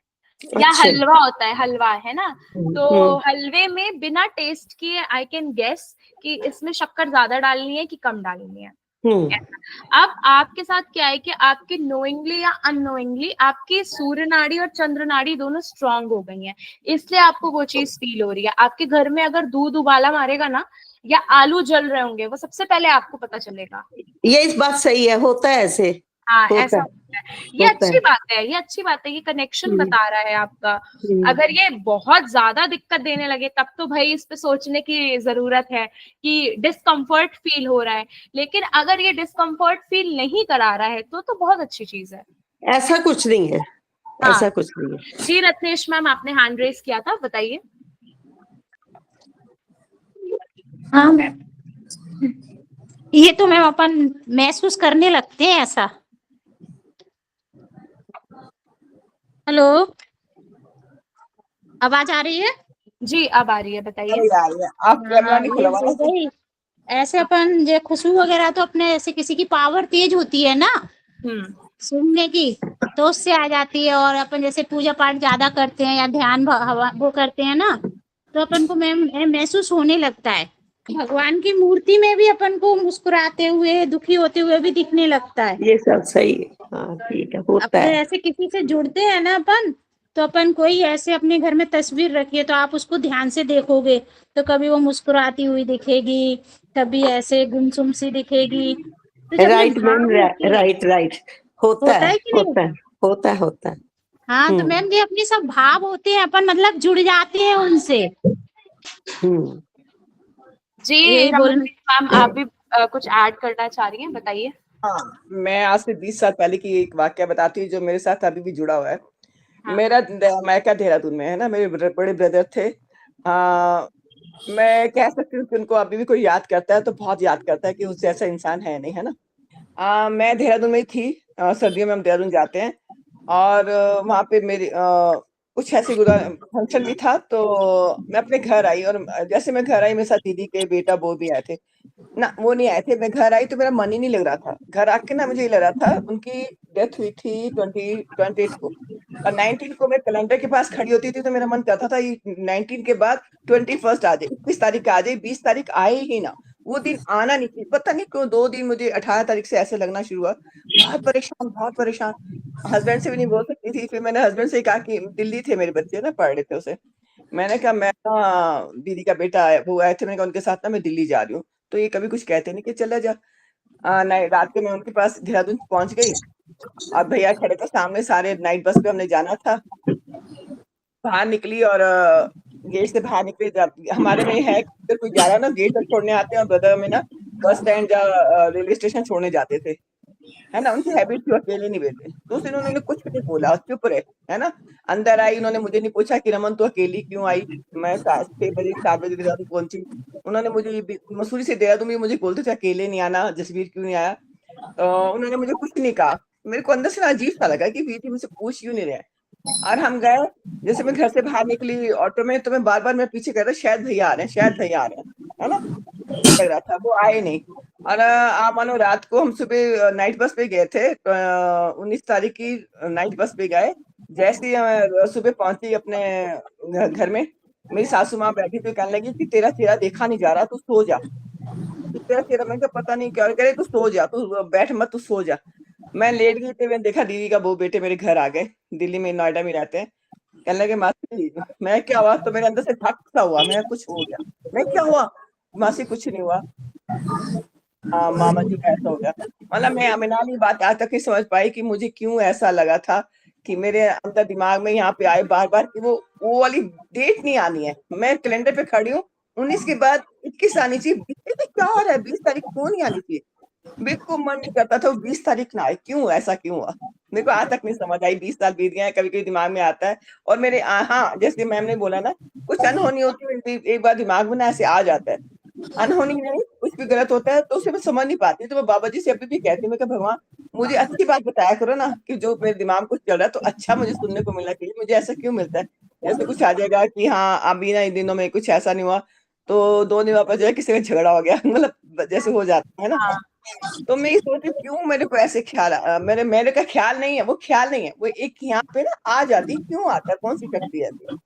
या अच्छा। हलवा होता है, हलवा है ना, तो हलवे में बिना टेस्ट किए आई कैन गेस कि इसमें शक्कर ज्यादा डालनी है कि कम डालनी है। अब आपके साथ क्या है कि आपके नोइंगली या अननोइंगली आपकी सूर्य नाड़ी और चंद्र नाड़ी दोनों स्ट्रांग हो गई हैं, इसलिए आपको वो चीज फील हो रही है। आपके घर में अगर दूध उबाला मारेगा ना या आलू जल रहे होंगे, वो सबसे पहले आपको पता चलेगा। ये इस बात सही है, होता है ऐसे। हाँ होता ऐसा है, होता है। ये होता अच्छी है। बात है, ये अच्छी बात है, ये कनेक्शन बता रहा है आपका। अगर ये बहुत ज्यादा दिक्कत देने लगे तब तो भाई इस पे सोचने की जरूरत है कि डिस्कम्फर्ट फील हो रहा है। लेकिन अगर ये डिस्कम्फर्ट फील नहीं करा रहा है तो बहुत अच्छी चीज है। ऐसा कुछ नहीं है, हाँ ऐसा कुछ नहीं है। जी रत्नेश मैम, आपने हैंड रेस किया था, बताइए। हाँ मैम, ये तो मैम अपन महसूस करने लगते हैं ऐसा। हेलो, आवाज आ रही है? जी अब आ रही है, बताइए। आप कैमरा नहीं खुला हुआ ना? ऐसे अपन ये खुशबू वगैरह तो अपने, ऐसे किसी की पावर तेज होती है ना सुनने की, तो उससे आ जाती है। और अपन जैसे पूजा पाठ ज्यादा करते हैं या ध्यान वो करते हैं ना, तो अपन को मैम महसूस होने लगता है। भगवान की मूर्ति में भी अपन को मुस्कुराते हुए, दुखी होते हुए भी दिखने लगता है। ये सब सही है। हाँ ठीक है, होता अपने है। ऐसे किसी से जुड़ते हैं ना अपन, तो अपन कोई ऐसे अपने घर में तस्वीर रखिए तो आप उसको ध्यान से देखोगे तो कभी वो मुस्कुराती हुई दिखेगी, कभी ऐसे गुमसुम सी दिखेगी। तो जब ये राइट मैम, भाव होते हैं, राइट, होता है, कि नहीं? होता है। हाँ तो मैम ये अपने सब भाव होते हैं, अपन मतलब जुड़ जाते हैं उनसे। जी मैम, आप भी कुछ ऐड करना चाह रही हैं, बताइए। हाँ, मैं आज से 20 साल पहले की एक वाक्य बताती हूँ जो मेरे साथ अभी भी जुड़ा हुआ है। हाँ। मेरा मायका देहरादून में है ना, मेरे बड़े ब्रदर थे। मैं कह सकती हूँ कि उनको अभी भी कोई याद करता है तो बहुत याद करता है कि उससे ऐसा इंसान है नहीं, है ना। मैं देहरादून में थी, सर्दियों में हम देहरादून जाते हैं और वहाँ पे मेरी कुछ ऐसे फंक्शन भी था, तो मैं अपने घर आई, और जैसे मैं घर आई मेरे साथ दीदी के बेटा वो भी आए थे ना, वो नहीं आए थे। मैं घर आई तो मेरा मन ही नहीं लग रहा था। घर आके ना मुझे ये लग रहा था, उनकी डेथ हुई थी 28 को, और 19 को मैं कैलेंडर के पास खड़ी होती थी तो मेरा मन करता था ये 19 के बाद 21 आ जाए, 21 तारीख आ जाए, 20 तारीख आए ही ना। वो दिन आना नहीं थी, पता नहीं क्यों 2 दिन मुझे 18 तारीख से ऐसे लगना शुरू हुआ। बहुत परेशान, बहुत परेशान। हस्बैंड से भी नहीं बोल सकती थी। फिर मैंने हस्बैंड से कहा कि दिल्ली थे मेरे बच्चे ना, पढ़ रहे थे उसे। मैंने कहा मैं ना, दीदी का बेटा वो आए थे, मैंने कहा उनके साथ ना मैं दिल्ली जा रही हूँ। तो ये कभी कुछ कहते नहीं कि चला जा। नहीं, रात को मैं उनके पास देहरादून पहुंच गई, और भैया खड़े थे सामने, सारे नाइट बस पे हमने जाना था। बाहर निकली और गेट से बाहर निकले, हमारे में है कि कोई जा रहा है ना गेट तक छोड़ने आते हैं, और ब्रदर में ना बस स्टैंड या रेलवे स्टेशन छोड़ने जाते थे, है ना। उनकी हैबिट थी अकेले नहीं भेजते। तो उस दिन उन्होंने कुछ भी नहीं बोला, चुप रहे, है ना। अंदर आई, उन्होंने मुझे नहीं पूछा कि रमन तू अकेली क्यों आई। मैं 6 बजे 7 बजे देहरादून पहुंची। उन्होंने मुझे मसूरी से देहरादून भी मुझे बोलते थे अकेले नहीं आना, जसवीर क्यों नहीं आया। तो उन्होंने मुझे कुछ नहीं कहा। मेरे को अंदर से अजीब सा लगा कि वीर मुझसे पूछ क्यों नहीं रहे। और हम गए, जैसे मैं घर से बाहर निकली ऑटो में, तो मैं बार बार मैं पीछे कर रहा, शायद भैया आ रहे हैं, शायद भैया आ रहे हैं, है ना। लग रहा था वो आए नहीं। और आप मानो रात को हम सुबह नाइट बस पे गए थे, 19 तारीख की नाइट बस पे गए। जैसे ही सुबह पहुंची अपने घर में, मेरी सासू माँ बैठी थी, कहने लगी कि तेरा चेहरा देखा नहीं जा रहा, तू सो जा। तेरा चेहरा, मैं पता नहीं क्या करे, तू सो जा, तू बैठ मत, तू सो जा। मैं लेट गई तो मैंने देखा दीदी का वो बेटे मेरे घर आ गए, दिल्ली में नोएडा में रहते हैं। कहने लगे मासी, मैं क्या हुआ, तो मेरे अंदर से धक सा हुआ, मैं कुछ हो गया। मैं क्या हुआ, मासी कुछ नहीं हुआ। मामा जी का ऐसा हो गया। मतलब मैं अमिनाली बात आज तक नहीं समझ पाई कि मुझे क्यों ऐसा लगा था कि मेरे अंदर दिमाग में यहाँ पे आए बार बार कि वो वाली डेट नहीं आनी है। मैं कैलेंडर पे खड़ी हूँ, 19 के बाद 21 आनी चाहिए। क्या हो रहा है, 20 तारीख क्यों नहीं आनी चाहिए। मेरे को मन नहीं करता था 20 तारीख ना आए, क्यों ऐसा क्यों हुआ। मेरे को आज तक नहीं समझ आई। 20 साल बीत गए हैं, कभी कभी दिमाग में आता है। और मेरे हाँ, जैसे मैम ने बोला ना, कुछ अनहोनी होती है, एक बार दिमाग में ना ऐसे आ जाता है। अनहोनी नहीं, कुछ भी गलत होता है तो उसे मैं समझ नहीं पाती। तो मैं बाबा जी से अभी भी कहती हूँ, मैं भगवान मुझे अच्छी बात बताया करो ना, कि जो मेरे दिमाग में कुछ चल रहा है तो अच्छा मुझे सुनने को मिलना चाहिए। मुझे ऐसा क्यों मिलता है, जैसे कुछ आ जाएगा कि हाँ अभी ना इन दिनों में कुछ ऐसा नहीं हुआ, तो 2 दिन वापस जो है किसी का झगड़ा हो गया, मतलब जैसे हो जाता है ना। तो मैं ये सोच रही हूँ, क्यों मेरे को ऐसे ख्याल मेरे का ख्याल नहीं है, वो ख्याल नहीं है, वो एक यहाँ पे ना आ जाती, क्यों आता है, कौन सी शक्ति है ऐसी।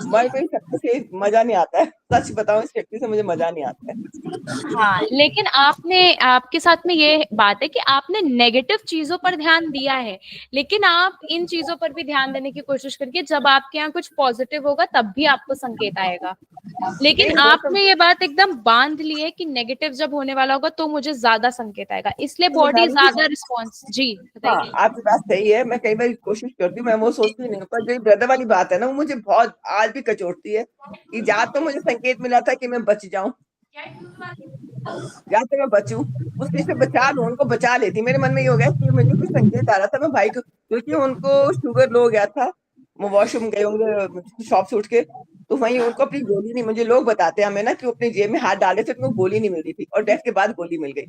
मैं कोई शक्ति से मजा नहीं आता है, सच बताऊं, इस शक्ति से मुझे मजा नहीं आता है। हाँ, लेकिन आपके साथ में ये बात है कि आपने नेगेटिव चीजों पर ध्यान दिया है, लेकिन आप इन चीजों पर भी ध्यान देने की कोशिश करिए। जब आपके यहाँ कुछ पॉजिटिव होगा तब भी आपको संकेत आएगा। लेकिन नहीं, वो तो आपने ये बात एकदम बांध ली है कि नेगेटिव जब होने वाला होगा तो मुझे ज्यादा संकेत आएगा, इसलिए बॉडी ज्यादा रिस्पॉन्स। जी हाँ, बताइए। आपकी बात सही है। मैं कई बार कोशिश करती हूँ, मैं वो सोचती नहीं हूँ, पर जो ब्रदर वाली बात है ना, वो मुझे बहुत आज भी कचोटती है। कि या तो मुझे संकेत मिला था कि मैं बच जाऊं, या तो मैं बचूं, उस चीज से बचा लूं, उनको बचा लेती। मेरे मन में ये हो गया कि मुझे कुछ संकेत आ रहा था, मैं भाई को, क्योंकि उनको शुगर लो हो गया था, वो वॉशरूम गए होंगे शॉप से उठ के, तो वहीं उनको अपनी गोली नहीं, मुझे लोग बताते हैं हमें ना कि वो अपनी जेब में हाथ डाले थे तो उनको गोली नहीं मिल रही थी, और डेथ के बाद गोली मिल गई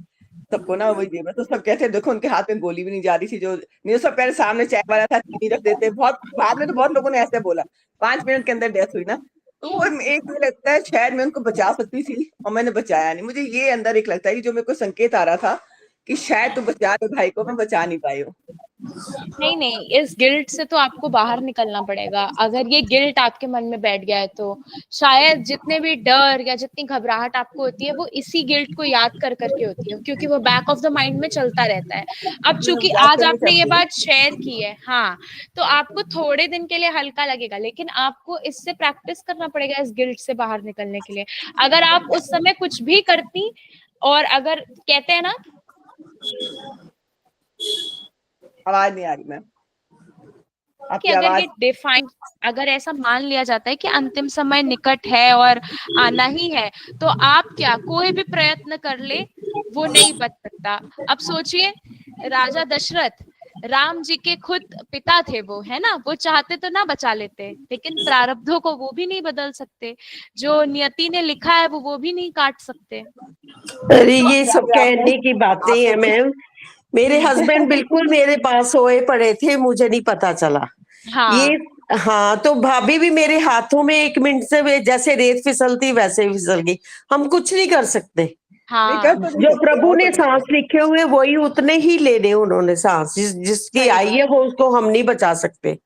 सबको ना वही जेब में। तो सब कहते हैं देखो उनके हाथ में गोली भी नहीं जा रही थी, जो नहीं, सब पहले सामने चाय वाला था, चीनी रख देते। बहुत बाद में तो बहुत लोगों ने ऐसे बोला, 5 मिनट के अंदर डेथ हुई ना। तो वो एक मुझे लगता है शायद मैं उनको बचा सकती थी और मैंने बचाया नहीं। मुझे ये अंदर एक लगता है कि जो मेरे को संकेत आ रहा था कि शायद तू बचा ले भाई को, मैं बचा नहीं पाई हूँ। नहीं नहीं, इस गिल्ट से तो आपको बाहर निकलना पड़ेगा। अगर ये गिल्ट आपके मन में बैठ गया है तो शायद जितने भी डर या जितनी घबराहट आपको होती है वो इसी गिल्ट को याद कर करके होती है, क्योंकि वो बैक ऑफ द माइंड में चलता रहता है। अब चूंकि याद आज करनी आपने ये चाहती हूँ। बात शेयर की है, हाँ, तो आपको थोड़े दिन के लिए हल्का लगेगा, लेकिन आपको इससे प्रैक्टिस करना पड़ेगा इस गिल्ट से बाहर निकलने के लिए। अगर आप उस समय कुछ भी करती, और अगर कहते हैं ना, आवाज नहीं आ रही मैम कि आपकी अगर आवाज। ये डिफाइन, अगर ऐसा मान लिया जाता है कि अंतिम समय निकट है और आना ही है, तो आप क्या कोई भी प्रयत्न कर ले वो नहीं बच सकता। अब सोचिए, राजा दशरथ, राम जी के खुद पिता थे वो, है ना, वो चाहते तो ना बचा लेते, लेकिन प्रारब्धों को वो भी नहीं बदल सकते, जो नियति ने लिखा है वो भी नहीं काट सकते। अरे ये सब आपने कहने की बातें हैं मैम। मेरे हस्बैंड बिल्कुल मेरे पास सोए पड़े थे, मुझे नहीं पता चला। हाँ, ये हाँ, तो भाभी भी मेरे हाथों में 1 मिनट से जैसे रेत फिसलती वैसे ही फिसल गई। हम कुछ नहीं कर सकते। नहीं कर हाँ तो नहीं जो सकते, प्रभु हो ने तो नहीं सांस सकते। लिखे हुए वही उतने ही लेने उन्होंने सांस, जिसकी सही आई बात। है वो उसको हम नहीं बचा सकते।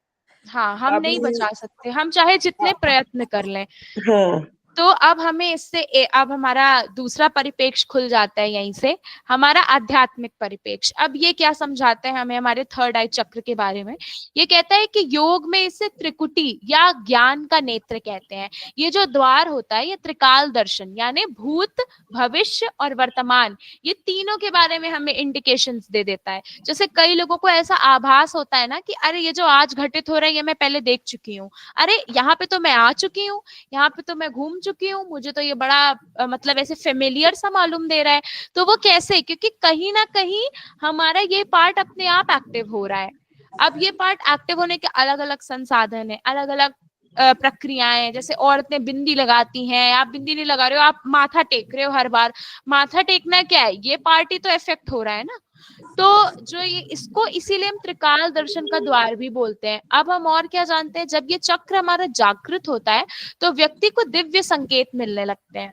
हाँ, हम अभी नहीं बचा सकते, हम चाहे जितने प्रयत्न कर लें। हाँ, तो अब हमें इससे अब हमारा दूसरा परिपेक्ष खुल जाता है यहीं से, हमारा आध्यात्मिक परिपेक्ष। अब ये क्या समझाते हैं हमें हमारे थर्ड आई चक्र के बारे में? ये कहता है कि योग में इसे त्रिकुटी या ज्ञान का नेत्र कहते हैं। ये जो द्वार होता है ये त्रिकाल दर्शन, यानी भूत, भविष्य और वर्तमान, ये तीनों के बारे में हमें इंडिकेशंस दे देता है। जैसे कई लोगों को ऐसा आभास होता है ना कि अरे ये जो आज घटित हो रहा है ये मैं पहले देख चुकी हूँ, अरे यहाँ पे तो मैं आ चुकी हूँ, यहाँ पे तो मैं घूम चुकी हूँ, मुझे तो ये बड़ा मतलब ऐसे फेमिलियर सा मालूम दे रहा है। तो वो कैसे? क्योंकि कहीं ना कहीं हमारा ये पार्ट अपने आप एक्टिव हो रहा है। अब ये पार्ट एक्टिव होने के अलग अलग संसाधन है, अलग अलग प्रक्रियाएं। जैसे औरतें बिंदी लगाती हैं, आप बिंदी नहीं लगा रहे हो, आप माथा टेक रहे हो हर बार। माथा टेकना क्या है? ये पार्ट ही तो इफेक्ट हो रहा है ना। तो जो ये इसको इसीलिए हम त्रिकाल दर्शन का द्वार भी बोलते हैं। अब हम और क्या जानते हैं, जब ये चक्र हमारा जागृत होता है तो व्यक्ति को दिव्य संकेत मिलने लगते हैं।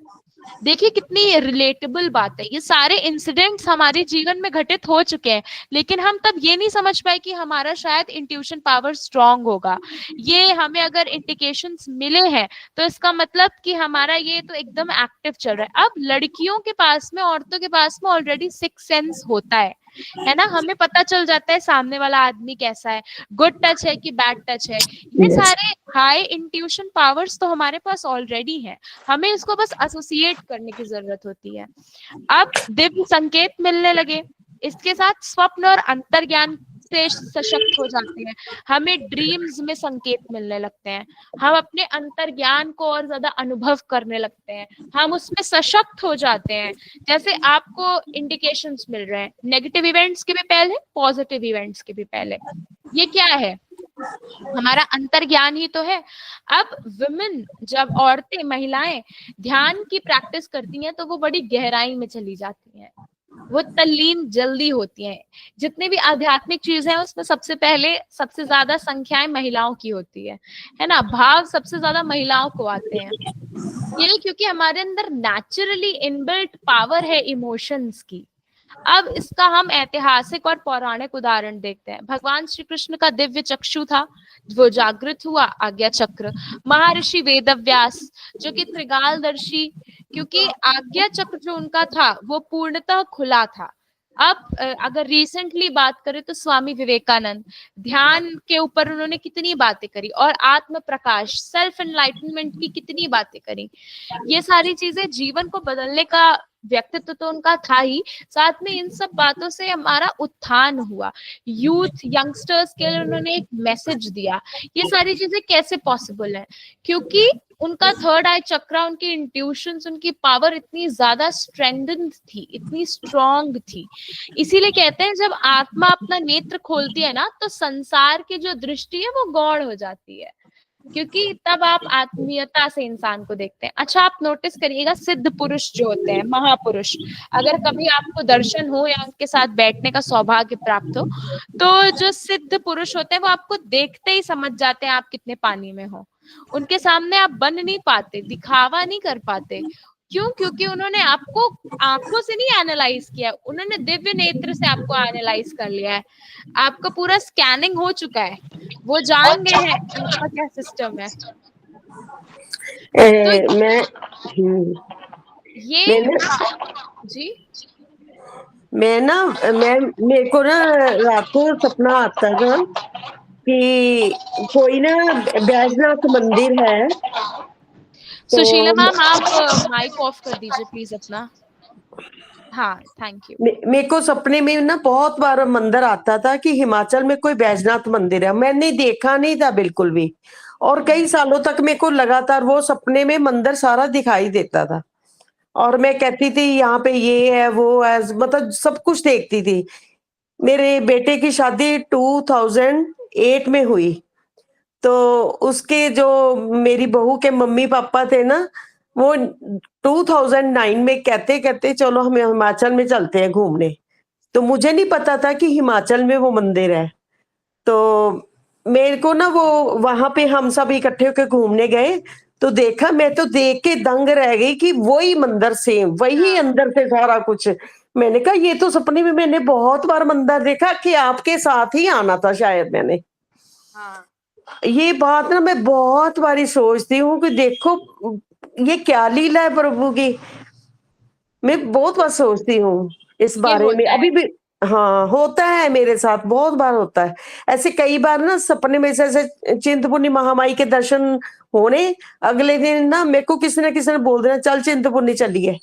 देखिए कितनी रिलेटेबल बात है, ये सारे इंसिडेंट्स हमारे जीवन में घटित हो चुके हैं, लेकिन हम तब ये नहीं समझ पाए कि हमारा शायद इंट्यूशन पावर स्ट्रांग होगा। ये हमें अगर इंडिकेशंस मिले हैं तो इसका मतलब कि हमारा ये तो एकदम एक्टिव चल रहा है। अब लड़कियों के पास में, औरतों के पास में ऑलरेडी सिक्स सेंस होता है ना। हमें पता चल जाता है सामने वाला आदमी कैसा है, गुड टच है कि बैड टच है। ये सारे हाई इंट्यूशन पावर्स तो हमारे पास ऑलरेडी है, हमें इसको बस एसोसिएट करने की जरूरत होती है। अब दिव्य संकेत मिलने लगे, इसके साथ स्वप्न और अंतर्ज्ञान से सशक्त हो जाते हैं। हमें ड्रीम्स में संकेत मिलने लगते हैं, हम अपने अंतर्ज्ञान को और ज्यादा अनुभव करने लगते हैं, हम उसमें सशक्त हो जाते हैं। जैसे आपको इंडिकेशंस मिल रहे हैं नेगेटिव इवेंट्स के भी पहले, पॉजिटिव इवेंट्स के भी पहले। ये क्या है? हमारा अंतर्ज्ञान ही तो है। अब विमेन, जब औरतें, महिलाएं ध्यान की प्रैक्टिस करती हैं तो वो बड़ी गहराई में चली जाती हैं, वो तल्लीन जल्दी होती हैं। जितनी भी आध्यात्मिक चीजें हैं उसमें सबसे पहले सबसे ज्यादा संख्याएं महिलाओं की होती है ना। भाव सबसे ज्यादा महिलाओं को आते हैं। ये क्योंकि हमारे अंदर नेचुरली इनबिल्ट पावर है इमोशंस की। अब इसका हम ऐतिहासिक और पौराणिक उदाहरण देखते हैं। भगवान श्री कृष्ण का दिव्य चक्षु था, वो जागृत हुआ, आज्ञा चक्र। महर्षि वेदव्यास जो कि त्रिकालदर्शी, क्योंकि आज्ञा चक्र जो उनका था वो पूर्णतः खुला था। अब अगर रिसेंटली बात करें तो स्वामी विवेकानंद, ध्यान के ऊपर उन्होंने कितनी बातें करी, और आत्म प्रकाश, सेल्फ एनलाइटनमेंट की कितनी बातें करी। ये सारी चीजें जीवन को बदलने का व्यक्तित्व तो उनका था ही, साथ में इन सब बातों से हमारा उत्थान हुआ। यूथ, यंगस्टर्स के लिए उन्होंने एक मैसेज दिया। ये सारी चीजें कैसे पॉसिबल है? क्योंकि उनका थर्ड आई चक्र, उनकी इंट्यूशंस, उनकी पावर इतनी ज्यादा स्ट्रेंथन्ड थी, इतनी स्ट्रॉन्ग थी। इसीलिए कहते हैं जब आत्मा अपना नेत्र खोलती है ना तो संसार की जो दृष्टि है वो गौड़ हो जाती है, क्योंकि तब आप आत्मीयता से इंसान को देखते हैं। अच्छा, आप नोटिस करिएगा सिद्ध पुरुष जो होते हैं, महापुरुष, अगर कभी आपको दर्शन हो या उनके साथ बैठने का सौभाग्य प्राप्त हो, तो जो सिद्ध पुरुष होते हैं वो आपको देखते ही समझ जाते हैं आप कितने पानी में हो। उनके सामने आप बन नहीं पाते, दिखावा नहीं कर पाते। क्यों? क्योंकि उन्होंने आपको आंखों से नहीं एनालाइज किया, उन्होंने दिव्य नेत्र से आपको एनालाइज कर लिया है। आपका पूरा स्कैनिंग हो चुका है, वो जान गए हैं उनका क्या सिस्टम है। तो मैं ये जी मेरे को ना रात को सपना आता था कि कोई ना बैजनाथ मंदिर है। सुशीला मैम, आप माइक ऑफ कर दीजिए प्लीज अपना। हाँ, थैंक यू। मेरे को सपने में ना बहुत बार मंदिर आता था कि हिमाचल में कोई बैजनाथ मंदिर है, मैंने देखा नहीं था बिल्कुल भी, और कई सालों तक मेरे को लगातार वो सपने में मंदिर सारा दिखाई देता था, और मैं कहती थी यहाँ पे ये है वो है, मतलब सब कुछ देखती थी। मेरे बेटे की शादी 2008 में हुई, तो उसके जो मेरी बहू के मम्मी पापा थे ना, वो 2009 में कहते कहते चलो हम हिमाचल में चलते हैं घूमने। तो मुझे नहीं पता था कि हिमाचल में वो मंदिर है। तो मेरे को ना वो वहां पे हम सब इकट्ठे होकर घूमने गए, तो देखा, मैं तो देख के दंग रह गई कि वही मंदिर सेम, वही अंदर से सारा कुछ। मैंने कहा ये तो सपने में मैंने बहुत बार मंदिर देखा, कि आपके साथ ही आना था शायद मैंने। ये बात ना मैं बहुत बारी सोचती हूँ कि देखो ये क्या लीला है प्रभु की। मैं बहुत बार सोचती हूँ इस ये बारे में, होता है। अभी भी। हाँ, होता है मेरे साथ, बहुत बार होता है ऐसे। कई बार ना सपने में से ऐसे चिंतपूर्णी महामाई के दर्शन होने, अगले दिन ना मेरे को किसी ने बोल देना चल चिंतपूर्णी चलिए।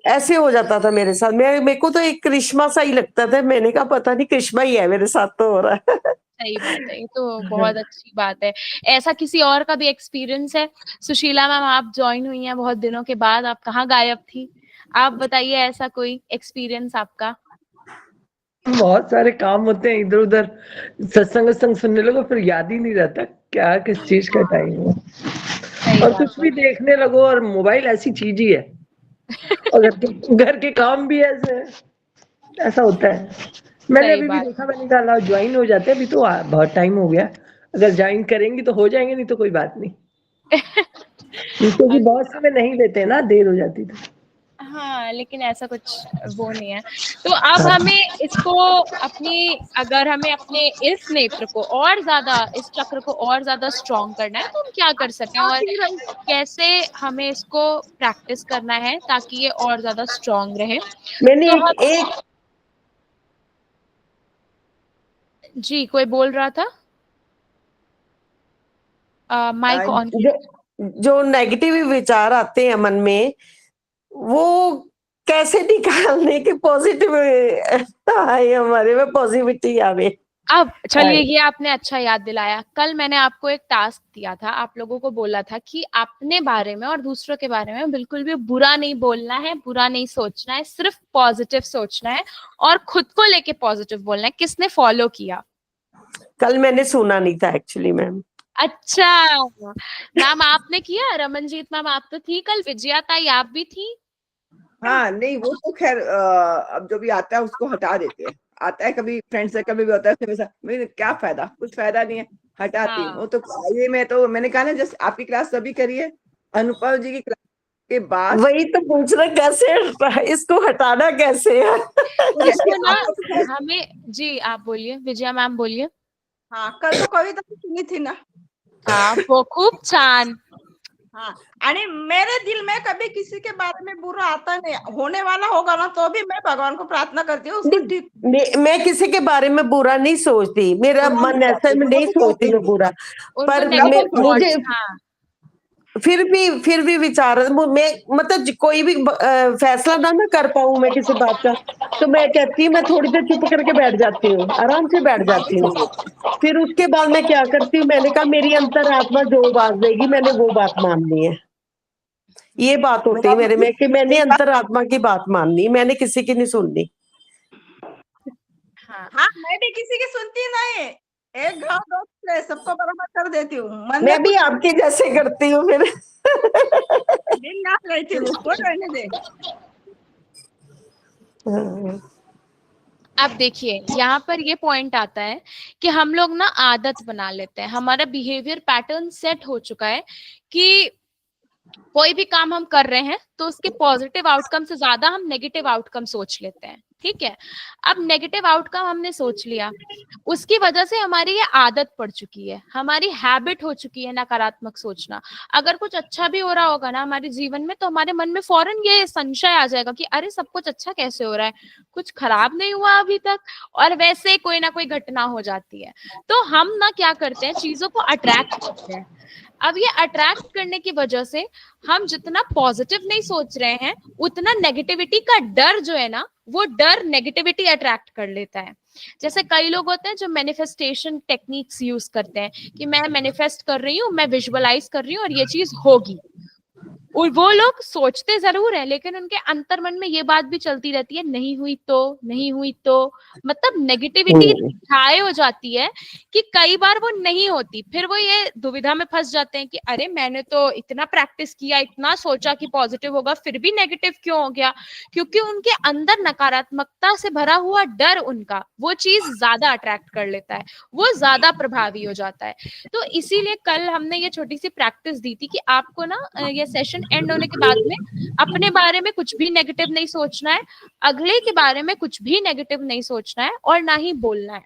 ऐसे हो जाता था मेरे साथ। मेरे को तो एक करिश्मा सा ही लगता था। मैंने कहा पता नहीं करिश्मा ही है मेरे साथ तो हो रहा है। सही बात है, ये तो बहुत अच्छी बात है। ऐसा किसी और का भी एक्सपीरियंस है? सुशीला मैम, आप ज्वाइन हुई हैं बहुत दिनों के बाद, आप कहाँ गायब थी? आप बताइए ऐसा कोई एक्सपीरियंस आपका। बहुत सारे काम होते हैं इधर उधर, सत्संग सुनने लगो फिर याद ही नहीं रहता क्या किस चीज का टाइम है। सही और बात कुछ भी देखने लगो, और मोबाइल ऐसी चीज ही है, और घर के काम भी ऐसे है, ऐसा होता है। मैंने सही अभी भी बात देखा, मैंने कहा ज्वाइन हो जाते हैं, अभी तो बहुत टाइम हो गया, अगर ज्वाइन करेंगी तो हो जाएंगे, नहीं तो कोई बात नहीं। क्योंकि बहुत समय नहीं लेते ना, देर हो जाती तो। हाँ, लेकिन ऐसा कुछ वो नहीं है। तो अब हमें इसको अगर हमें अपने इस नेत्र को और ज्यादा, इस चक्र को और ज्यादा स्ट्रॉन्ग करना है, तो हम क्या कर सकते हैं और कैसे हमें इसको प्रैक्टिस करना है ताकि ये और ज्यादा स्ट्रॉन्ग रहे? मैंने तो एक जी, कोई बोल रहा था? Mic on. जो नेगेटिव विचार आते हैं मन में, वो कैसे निकालने के पॉजिटिव आए हमारे में, पॉजिटिविटी आवे। अब चलिए, ये आपने अच्छा याद दिलाया। कल मैंने आपको एक टास्क दिया था, आप लोगों को बोला था कि अपने बारे में और दूसरों के बारे में बिल्कुल भी बुरा नहीं बोलना है, बुरा नहीं सोचना है, सिर्फ पॉजिटिव सोचना है और खुद को लेके पॉजिटिव बोलना है। किसने फॉलो किया? कल मैंने सुना नहीं था एक्चुअली मैम। अच्छा मैम, आपने किया? रमनजीत मैम आप तो थी कल, विजया ताई आप भी थी। हाँ नहीं, वो तो खैर अब जो भी आता है उसको हटा देते हैं। आता है कभी फ्रेंड सर्कल में भी होता है, मेरे क्या फायदा, कुछ फायदा नहीं है, हटाती हूँ। वो तो ये मैंने कहा ना, जैसे आपकी क्लास सभी करिए, अनुपम जी की क्लास के बाद वही तो पूछ रहा कैसे इसको हटाना कैसे है। इसको ना हमें, जी आप बोलिए, विजया मैम बोलिए। हाँ, कल तो कविता सुनी थी ना। हाँ, वो खूप छान। हाँ, आणि मेरे दिल में कभी किसी के बारे में बुरा आता नहीं, होने वाला होगा ना तो भी मैं भगवान को प्रार्थना करती हूँ उसको ठीक। मैं किसी के बारे में बुरा नहीं सोचती, मेरा मन ऐसा नहीं सोचती मैं बुरा, पर मुझे फिर भी विचार मैं मतलब कोई भी फैसला ना कर पाऊं मैं किसी बात का, तो मैं कहती हूँ, मैं थोड़ी देर चुप करके बैठ जाती हूँ, आराम से बैठ जाती हूँ। फिर उसके बाद मैं क्या करती हूँ, मैंने कहा मेरी अंतरात्मा जो बात देगी मैंने वो बात माननी है। ये बात होती है मेरे में कि मैंने अंतरात्मा की बात माननी, मैंने किसी की नहीं सुननी। हाँ, मैं भी किसी की सुनती नहीं, एक घाव दो टुकड़े, सबको बराबर कर देती हूँ। मैं भी आपके जैसे करती हूँ फिर। दिन रात रहती हूँ, उसको रहने दे। अब देखिए, यहाँ पर ये पॉइंट आता है कि हम लोग ना आदत बना लेते हैं, हमारा बिहेवियर पैटर्न सेट हो चुका है कि कोई भी काम हम कर रहे हैं तो उसके पॉजिटिव आउटकम से ज्यादा हम नेगेटिव आउटकम सोच लेते हैं। ठीक है, अब नेगेटिव आउटकम हमने सोच लिया, उसकी वजह से हमारी ये आदत पड़ चुकी है, हमारी हैबिट हो चुकी है नकारात्मक सोचना। अगर कुछ अच्छा भी हो रहा होगा ना हमारे जीवन में, तो हमारे मन में फौरन ये संशय आ जाएगा कि अरे सब कुछ अच्छा कैसे हो रहा है, कुछ खराब नहीं हुआ अभी तक, और वैसे कोई ना कोई घटना हो जाती है। तो हम ना क्या करते हैं, चीजों को अट्रैक्ट करते हैं। अब ये अट्रैक्ट करने की वजह से हम जितना पॉजिटिव नहीं सोच रहे हैं, उतना नेगेटिविटी का डर जो है ना, वो डर नेगेटिविटी अट्रैक्ट कर लेता है। जैसे कई लोग होते हैं जो मैनिफेस्टेशन टेक्निक्स यूज करते हैं कि मैं मैनिफेस्ट कर रही हूँ, मैं विजुअलाइज कर रही हूँ और ये चीज होगी। और वो लोग सोचते जरूर है, लेकिन उनके अंतर्मन में ये बात भी चलती रहती है, नहीं हुई तो, नहीं हुई तो, मतलब नेगेटिविटी हाई हो जाती है कि कई बार वो नहीं होती। फिर वो ये दुविधा में फंस जाते हैं कि अरे मैंने तो इतना प्रैक्टिस किया, इतना सोचा कि पॉजिटिव होगा, फिर भी नेगेटिव क्यों हो गया? क्योंकि उनके अंदर नकारात्मकता से भरा हुआ डर, उनका वो चीज ज्यादा अट्रैक्ट कर लेता है, वो ज्यादा प्रभावी हो जाता है। तो इसीलिए कल हमने ये छोटी सी प्रैक्टिस दी थी कि आपको ना ये सेशन एंड होने के बाद में अपने बारे में कुछ भी नेगेटिव नहीं सोचना है, अगले के बारे में कुछ भी नेगेटिव नहीं सोचना है, और ना ही बोलना है।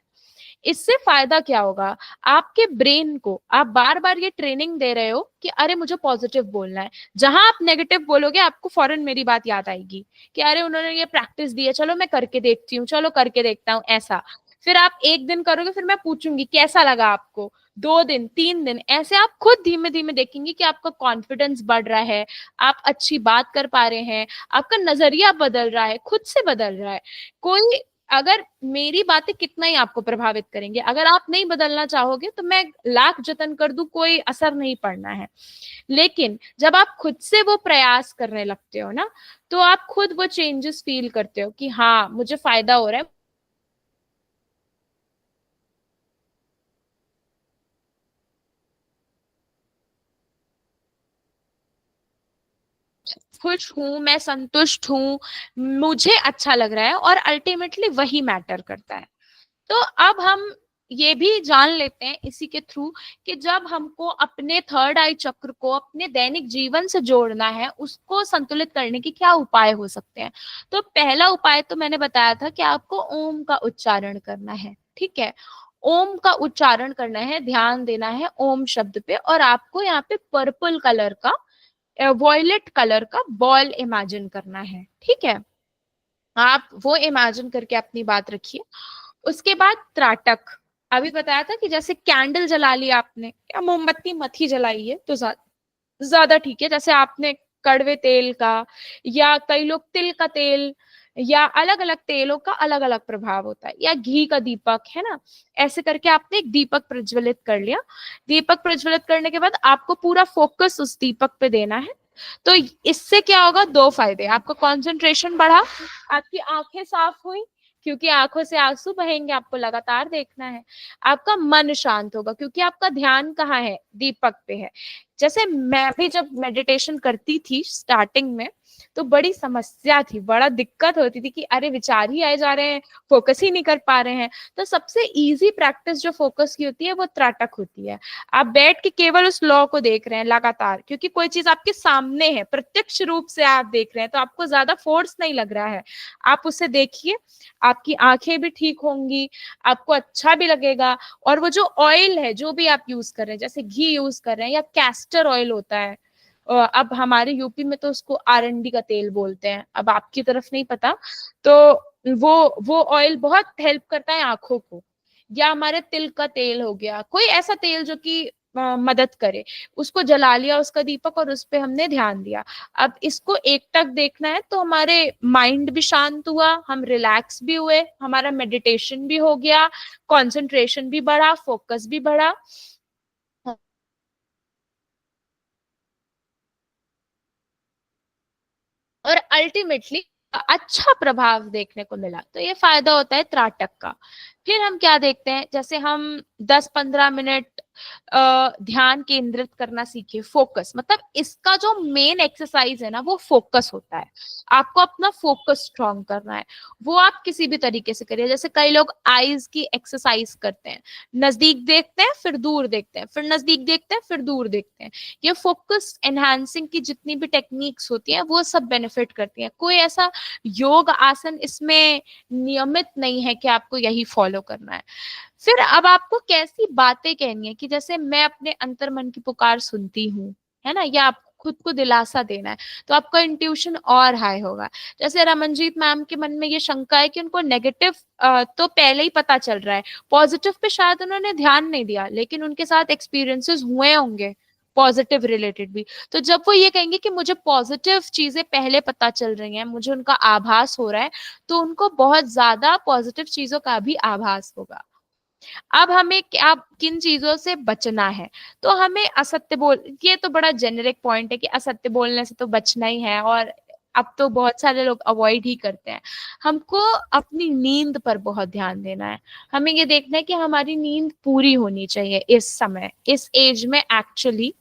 इससे फायदा क्या होगा? आपके ब्रेन को आप बार बार ये ट्रेनिंग दे रहे हो कि अरे मुझे पॉजिटिव बोलना है। जहां आप नेगेटिव बोलोगे, आपको फौरन मेरी बात याद आएगी कि अरे उन्होंने ये प्रैक्टिस दी है, चलो मैं करके देखती हूँ, चलो करके देखता हूँ, ऐसा। फिर आप एक दिन करोगे, फिर मैं पूछूंगी कैसा लगा आपको, 2 दिन 3 दिन, ऐसे आप खुद धीमे धीमे देखेंगे कि आपका कॉन्फिडेंस बढ़ रहा है, आप अच्छी बात कर पा रहे हैं, आपका नजरिया बदल रहा है, खुद से बदल रहा है। कोई अगर मेरी बातें कितना ही आपको प्रभावित करेंगे, अगर आप नहीं बदलना चाहोगे तो मैं लाख जतन कर दूं, कोई असर नहीं पड़ना है। लेकिन जब आप खुद से वो प्रयास करने लगते हो ना, तो आप खुद वो चेंजेस फील करते हो कि हाँ मुझे फायदा हो रहा है, खुश हूं, मैं संतुष्ट हूं, मुझे अच्छा लग रहा है, और अल्टीमेटली वही मैटर करता है। तो अब हम ये भी जान लेते हैं इसी के थ्रू कि जब हमको अपने थर्ड आई चक्र को अपने दैनिक जीवन से जोड़ना है, उसको संतुलित करने के क्या उपाय हो सकते हैं। तो पहला उपाय तो मैंने बताया था कि आपको ओम का उच्चारण करना है, ठीक है। ओम का उच्चारण करना है, ध्यान देना है ओम शब्द पे, और आपको यहाँ पे पर्पल कलर का, वॉयलेट कलर का बॉल इमेजिन करना है, ठीक है। आप वो इमेजिन करके अपनी बात रखिए। उसके बाद त्राटक, अभी बताया था कि जैसे कैंडल जला लिया आपने, या मोमबत्ती मत ही जलाइए तो ज्यादा ठीक है। जैसे आपने कड़वे तेल का, या कई लोग तिल का तेल, या अलग अलग तेलों का अलग अलग प्रभाव होता है, या घी का दीपक है ना, ऐसे करके आपने एक दीपक प्रज्वलित कर लिया। दीपक प्रज्वलित करने के बाद आपको पूरा फोकस उस दीपक पे देना है। तो इससे क्या होगा? 2 फायदे, आपका कंसंट्रेशन बढ़ा, आपकी आंखें साफ हुई क्योंकि आंखों से आंसू बहेंगे, आपको लगातार देखना है। आपका मन शांत होगा क्योंकि आपका ध्यान कहाँ है? दीपक पे है। जैसे मैं भी जब मेडिटेशन करती थी स्टार्टिंग में, तो बड़ी समस्या थी, बड़ा दिक्कत होती थी कि अरे विचार ही आए जा रहे हैं, फोकस ही नहीं कर पा रहे हैं। तो सबसे इजी प्रैक्टिस जो फोकस की होती है वो त्राटक होती है। आप बैठ के केवल उस लॉ को देख रहे हैं लगातार, क्योंकि कोई चीज आपके सामने है, प्रत्यक्ष रूप से आप देख रहे हैं, तो आपको ज्यादा फोर्स नहीं लग रहा है। आप उसे देखिए, आपकी आंखें भी ठीक होंगी, आपको अच्छा भी लगेगा। और वो जो ऑयल है, जो भी आप यूज कर रहे हैं, जैसे घी यूज कर रहे हैं या कैस्टर ऑयल होता है, अब हमारे यूपी में तो उसको आरंडी का तेल बोलते हैं, अब आपकी तरफ नहीं पता। तो वो ऑयल बहुत हेल्प करता है आंखों को। या हमारे तिल का तेल हो गया, कोई ऐसा तेल जो कि मदद करे, उसको जला लिया उसका दीपक, और उस पे हमने ध्यान दिया। अब इसको एकटक देखना है, तो हमारे माइंड भी शांत हुआ, हम रिलैक्स भी हुए, हमारा मेडिटेशन भी हो गया, कंसंट्रेशन भी बढ़ा, फोकस भी बढ़ा। और अल्टीमेटली अच्छा प्रभाव देखने को मिला। तो ये फायदा होता है त्राटक का। फिर हम क्या देखते हैं, जैसे हम 10-15 मिनट ध्यान केंद्रित करना सीखे, फोकस, मतलब इसका जो मेन एक्सरसाइज है ना, वो फोकस होता है। आपको अपना फोकस स्ट्रॉन्ग करना है, वो आप किसी भी तरीके से करिए। जैसे कई लोग आईज की एक्सरसाइज करते हैं, नजदीक देखते हैं फिर दूर देखते हैं, फिर नजदीक देखते हैं फिर दूर देखते हैं। ये फोकस एनहांसिंग की जितनी भी टेक्निक्स होती हैं, वो सब बेनिफिट करती हैं। कोई ऐसा योग आसन इसमें नियमित नहीं है कि आपको यही फॉलो करना है। फिर अब आपको कैसी बातें कहनी है कि जैसे मैं अपने अंतर मन की पुकार सुनती हूँ, है ना, या आपको खुद को दिलासा देना है, तो आपका इंट्यूशन और हाई होगा। जैसे रमनजीत मैम के मन में ये शंका है कि उनको नेगेटिव तो पहले ही पता चल रहा है, पॉजिटिव पे शायद उन्होंने ध्यान नहीं दिया, लेकिन उनके साथ एक्सपीरियंसेस हुए होंगे पॉजिटिव रिलेटेड भी। तो जब वो ये कहेंगे कि मुझे पॉजिटिव चीजें पहले पता चल रही हैं, मुझे उनका आभास हो रहा है, तो उनको बहुत ज्यादा पॉजिटिव चीजों का भी आभास होगा। अब हमें क्या किन चीजों से बचना है, तो हमें असत्य बोल, ये तो बड़ा जेनेरिक पॉइंट है कि असत्य बोलने से तो बचना ही है, और अब तो बहुत सारे लोग अवॉइड ही करते हैं। हमको अपनी नींद पर बहुत ध्यान देना है। हमें ये देखना है कि हमारी नींद पूरी होनी चाहिए इस समय, इस एज में। एक्चुअली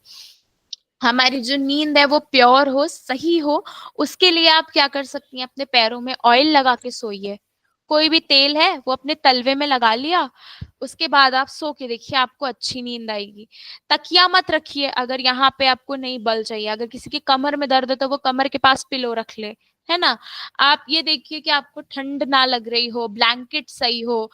हमारी जो नींद है वो प्योर हो, सही हो। उसके लिए आप क्या कर सकती हैं, अपने पैरों में ऑयल लगा के सोइए। कोई भी तेल है वो अपने तलवे में लगा लिया, उसके बाद आप सो के देखिए, आपको अच्छी नींद आएगी। तकिया मत रखिए अगर यहाँ पे आपको नहीं बल चाहिए। अगर किसी की कमर में दर्द है तो वो कमर के पास पिलो रख ले, है ना। आप ये देखिए कि आपको ठंड ना लग रही हो, ब्लैंकेट सही हो।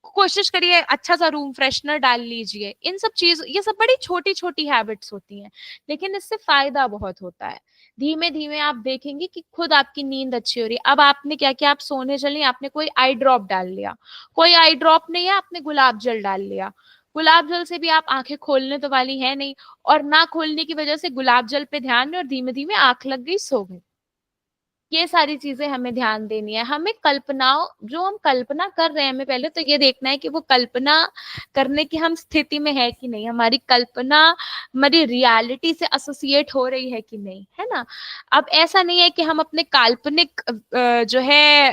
कोशिश करिए अच्छा सा रूम फ्रेशनर डाल लीजिए। इन सब चीज, ये सब बड़ी छोटी छोटी हैबिट्स होती हैं, लेकिन इससे फायदा बहुत होता है। धीमे धीमे आप देखेंगे कि खुद आपकी नींद अच्छी हो रही है। अब आपने क्या किया, आप सोने चले, आपने कोई आई ड्रॉप डाल लिया। कोई आई ड्रॉप नहीं है, आपने गुलाब जल डाल लिया। गुलाब जल से भी आप आंखें खोलने तो वाली है नहीं, और ना खोलने की वजह से गुलाब जल पे ध्यान नहीं, और धीमे धीमे आंख लग गई, सो गई। ये सारी चीजें हमें ध्यान देनी है। हमें कल्पनाओं, जो हम कल्पना कर रहे हैं, हमें पहले तो ये देखना है कि वो कल्पना करने की हम स्थिति में है कि नहीं, हमारी कल्पना हमारी रियलिटी से एसोसिएट हो रही है कि नहीं, है ना। अब ऐसा नहीं है कि हम अपने काल्पनिक जो है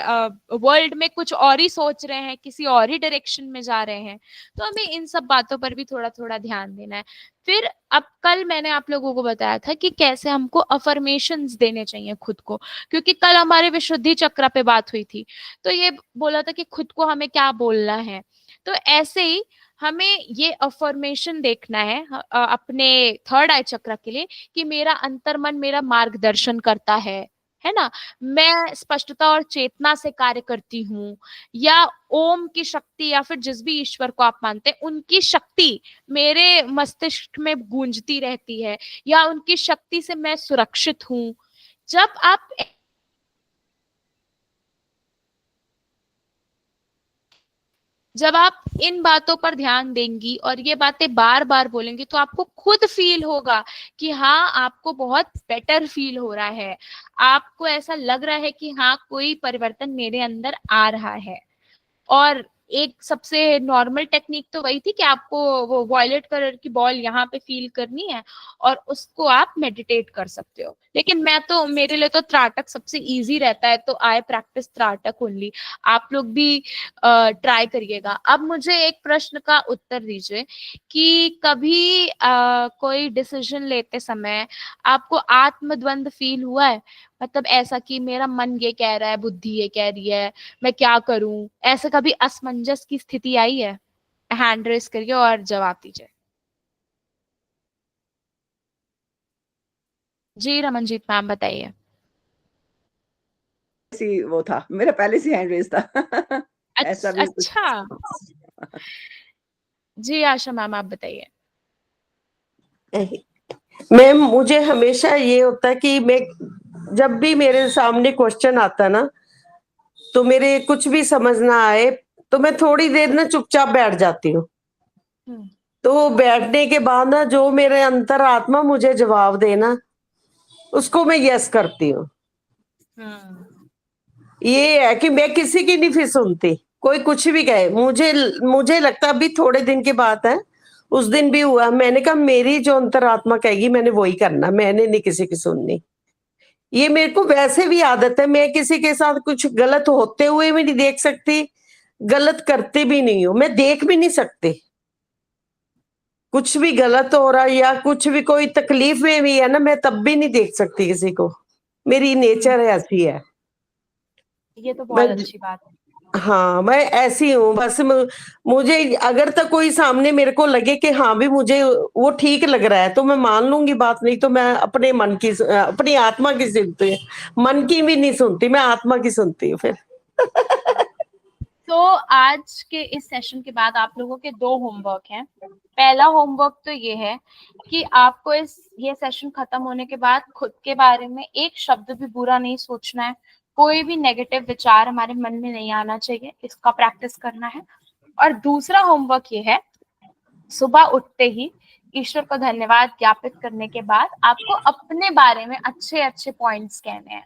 वर्ल्ड में कुछ और ही सोच रहे हैं, किसी और ही डायरेक्शन में जा रहे हैं। तो हमें इन सब बातों पर भी थोड़ा थोड़ा ध्यान देना है। फिर अब कल मैंने आप लोगों को बताया था कि कैसे हमको अफर्मेशंस देने चाहिए खुद को, क्योंकि कल हमारे विशुद्धि चक्र पे बात हुई थी। तो ये बोला था कि खुद को हमें क्या बोलना है। तो ऐसे ही हमें ये अफर्मेशन देखना है अपने थर्ड आई चक्र के लिए, कि मेरा अंतर्मन मेरा मार्गदर्शन करता है ना। मैं स्पष्टता और चेतना से कार्य करती हूँ, या ओम की शक्ति, या फिर जिस भी ईश्वर को आप मानते हैं उनकी शक्ति मेरे मस्तिष्क में गूंजती रहती है, या उनकी शक्ति से मैं सुरक्षित हूँ। जब आप इन बातों पर ध्यान देंगी और ये बातें बार बार बोलेंगी, तो आपको खुद फील होगा कि हाँ, आपको बहुत बेटर फील हो रहा है। आपको ऐसा लग रहा है कि हाँ, कोई परिवर्तन मेरे अंदर आ रहा है। और एक सबसे नॉर्मल टेक्निक तो वही थी कि आपको वो वॉयलेट कलर की बॉल यहाँ पे फील करनी है, और उसको आप मेडिटेट कर सकते हो। लेकिन मेरे लिए तो त्राटक सबसे इजी रहता है, तो आई प्रैक्टिस त्राटक ओनली। आप लोग भी ट्राई करिएगा। अब मुझे एक प्रश्न का उत्तर दीजिए कि कभी कोई डिसीजन लेते समय आपको आत्मद्वंद फील हुआ है? मतलब ऐसा कि मेरा मन ये कह रहा है, बुद्धि ये कह रही है, मैं क्या करूं, ऐसे कभी असमंजस की स्थिति आई है? हैंड रेस करिए और जवाब दीजिए। जी रमनजीत मैम बताइए। वो था मेरा पहले से हैंड रेस था। ऐसा भी कुछ। अच्छा। जी आशा मैम आप बताइए। मैम मुझे हमेशा ये होता है कि मैं जब भी मेरे सामने क्वेश्चन आता ना, तो मेरे कुछ भी समझ ना आए, तो मैं थोड़ी देर ना चुपचाप बैठ जाती हूँ। तो बैठने के बाद ना जो मेरे अंतरात्मा मुझे जवाब देना, उसको मैं यस करती हूँ। ये है कि मैं किसी की नहीं फिर सुनती, कोई कुछ भी कहे। मुझे लगता अभी थोड़े दिन की बात है, उस दिन भी हुआ, मैंने कहा मेरी जो अंतरात्मा कहेगी मैंने वही करना, मैंने नहीं किसी की सुननी। ये मेरे को वैसे भी आदत है, मैं किसी के साथ कुछ गलत होते हुए भी नहीं देख सकती, गलत करते भी नहीं हूं, मैं देख भी नहीं सकती। कुछ भी गलत हो रहा या कुछ भी कोई तकलीफ में भी है ना, मैं तब भी नहीं देख सकती किसी को। मेरी नेचर ऐसी है। ये तो बहुत अच्छी बात है। हाँ, मैं ऐसी हूँ बस। मुझे अगर तक कोई सामने मेरे को लगे कि हाँ भी मुझे वो ठीक लग रहा है, तो मैं मान लूंगी बात, नहीं तो मैं अपने मन की, अपनी आत्मा की सुनती हूँ। मन की भी नहीं सुनती, मैं आत्मा की सुनती हूँ फिर। तो आज के इस सेशन के बाद आप लोगों के 2 होमवर्क हैं। पहला होमवर्क तो ये है कि आपको ये सेशन खत्म होने के बाद खुद के बारे में एक शब्द भी बुरा नहीं सोचना है। कोई भी नेगेटिव विचार हमारे मन में नहीं आना चाहिए, इसका प्रैक्टिस करना है। और दूसरा होमवर्क ये है, सुबह उठते ही ईश्वर को धन्यवाद ज्ञापित करने के बाद आपको अपने बारे में अच्छे अच्छे पॉइंट्स कहने हैं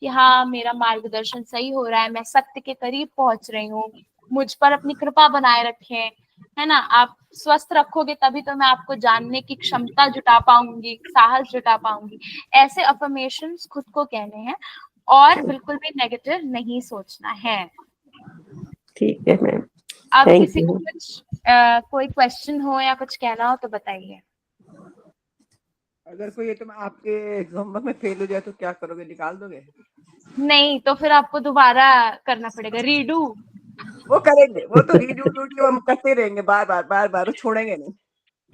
कि हाँ, मेरा मार्गदर्शन सही हो रहा है, मैं सत्य के करीब पहुंच रही हूँ, मुझ पर अपनी कृपा बनाए रखें, है ना, आप स्वस्थ रखोगे तभी तो मैं आपको जानने की क्षमता जुटा पाऊंगी, साहस जुटा पाऊंगी। ऐसे अफर्मेशंस खुद को कहने हैं और बिल्कुल भी नेगेटिव नहीं सोचना है। ठीक है मैम, अब थैंक किसी को यू। कुछ कोई क्वेश्चन हो या कुछ कहना हो तो बताइए। अगर कोई तुम आपके होमवर्क में फेल हो जाए तो क्या करोगे, निकाल दोगे? नहीं तो फिर आपको दोबारा करना पड़ेगा, रीडू। वो करेंगे, वो तो रीडू हम करते रहेंगे, बार बार, वो छोड़ेंगे नहीं।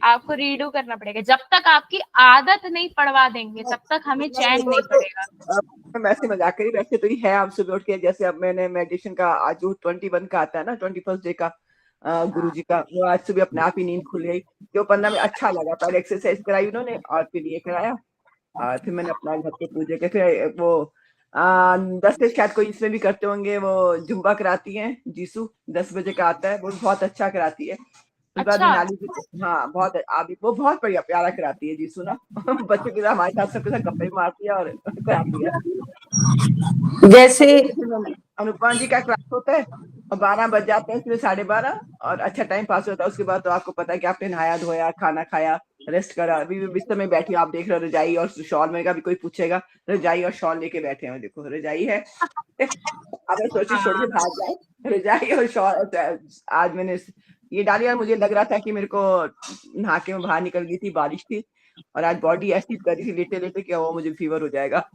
आपको रीडू करना पड़ेगा, जब तक आपकी आदत नहीं पड़वा देंगे तब तक हमें चैन नहीं पड़ेगा। मैं वैसे मजाक करी, वैसे तो ही है। आप सुबह उठ के, जैसे अब मैंने मेडिटेशन का आज जो 21 का आता है ना, 21st डे का गुरु जी का, वो आज सुबह अपने आप ही नींद खुल गई। जो पन्ना में अच्छा लगा, पहले एक्सरसाइज कराई उन्होंने और फिर ये कराया, और फिर मैंने अपना घर के पूजे के, फिर वो 10 से शायद कोई इसमें भी करते होंगे, वो जुम्बा कराती हैं जीसू, 10 बजे का आता है, वो बहुत अच्छा कराती है। उसके बाद अच्छा। मनाली की, हाँ बहुत अभी वो बहुत बढ़िया प्यारा कराती है जीसू ना। बच्चों के साथ, हमारे साथ सबके साथ गप्पे मारती है और कराती है। जैसे अनुपमा जी का क्लास होता है और 12 बज जाते हैं, फिर 12:30, और अच्छा टाइम पास होता है। उसके बाद तो आपको पता है कि आपने नहाया धोया, खाना खाया, रेस्ट करा, अभी बिस्तर में बैठी आप देख रहे हो रजाई और शॉल में, का भी कोई पूछेगा रजाई और शॉल लेके बैठे हैं, देखो रजाई है। अगर सोची छोड़ के भाग जाए, रजाई और शॉल। आज मैंने ये डाली और मुझे लग रहा था कि मेरे को नहा के मैं बाहर निकल गई थी, बारिश थी, और आज बॉडी ऐसी कर रही थी लेटे लेटे कि वो मुझे फीवर हो जाएगा।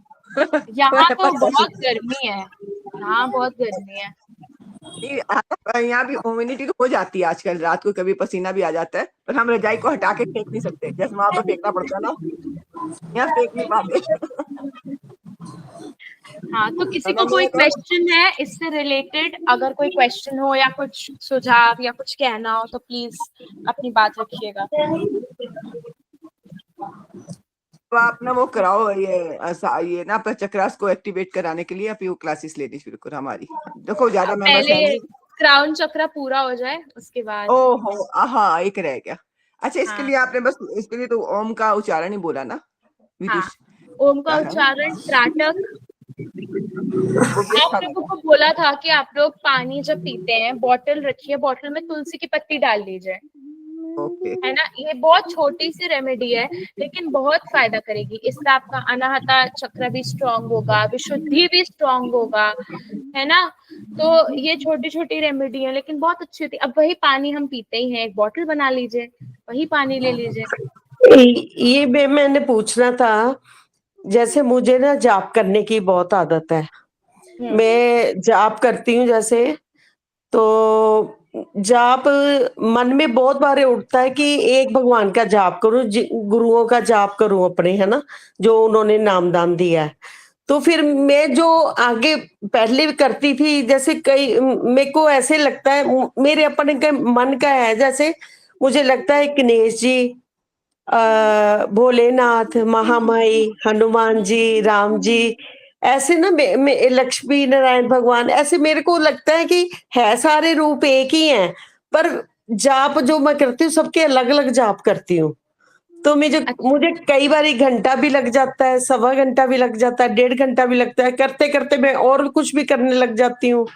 यहाँ तो बहुत गर्मी है, यहाँ बहुत गर्मी है। यहाँ भी ह्यूमिडिटी तो हो जाती है आजकल, रात को कभी पसीना भी आ जाता है, पर हम रजाई को हटा के फेंक नहीं सकते, जैसे वहां पर फेंकना पड़ता है ना, यहाँ फेंक नहीं पाते। हाँ, तो किसी को कोई क्वेश्चन है इससे रिलेटेड, अगर कोई क्वेश्चन हो या कुछ सुझाव या कुछ कहना हो तो प्लीज अपनी बात रखिएगा। तो आप ना वो कराओ, ये ना अपना चक्रास को एक्टिवेट कराने के लिए आप वो क्लासेस लेनी शुरू करो हमारी। देखो ज्यादा मेंबर्स है पहले नहीं। क्राउन चक्रा पूरा हो जाए उसके बाद। ओहो, हाँ एक रह गया। अच्छा, इसके हाँ। लिए आपने बस, इसके लिए तो ओम का उच्चारण ही बोला ना हाँ, विदुष? ओम का उच्चारण, त्राटक। वो भी अच्छा आप लोगों लगा। को बोला था कि आप लोग पानी जब पीते हैं बॉटल रखिए, बॉटल में तुलसी की पत्ती डाल लीजिए, ओके, है ना। ये बहुत छोटी सी रेमेडी है लेकिन बहुत फायदा करेगी। इससे आपका अनाहता चक्र भी स्ट्रांग होगा, विशुद्धि भी स्ट्रांग होगा, है ना। तो ये छोटी छोटी रेमेडी है लेकिन बहुत अच्छी होती है। अब वही पानी हम पीते ही हैं, एक बॉटल बना लीजिए, वही पानी ले लीजिए। ये मैंने पूछना था, जैसे मुझे ना जाप करने की बहुत आदत है, मैं जाप करती हूँ जैसे, तो जाप मन में बहुत बार उठता है कि एक भगवान का जाप करूं, गुरुओं का जाप करूं अपने, है ना, जो उन्होंने नामदान दिया है। तो फिर मैं जो आगे पहले भी करती थी, जैसे कई मेरे को ऐसे लगता है, मेरे अपने के मन का है, जैसे मुझे लगता है गणेश जी, भोलेनाथ, महामाई, हनुमान जी, राम जी, ऐसे ना लक्ष्मी नारायण भगवान, ऐसे मेरे को लगता है कि है सारे रूप एक ही हैं, पर जाप जो मैं करती हूँ सबके अलग अलग जाप करती हूँ। तो मुझे कई बार 1 घंटा भी लग जाता है, 1.25 घंटा भी लग जाता है, 1.5 घंटा भी लगता है, करते करते मैं और कुछ भी करने लग जाती हूँ,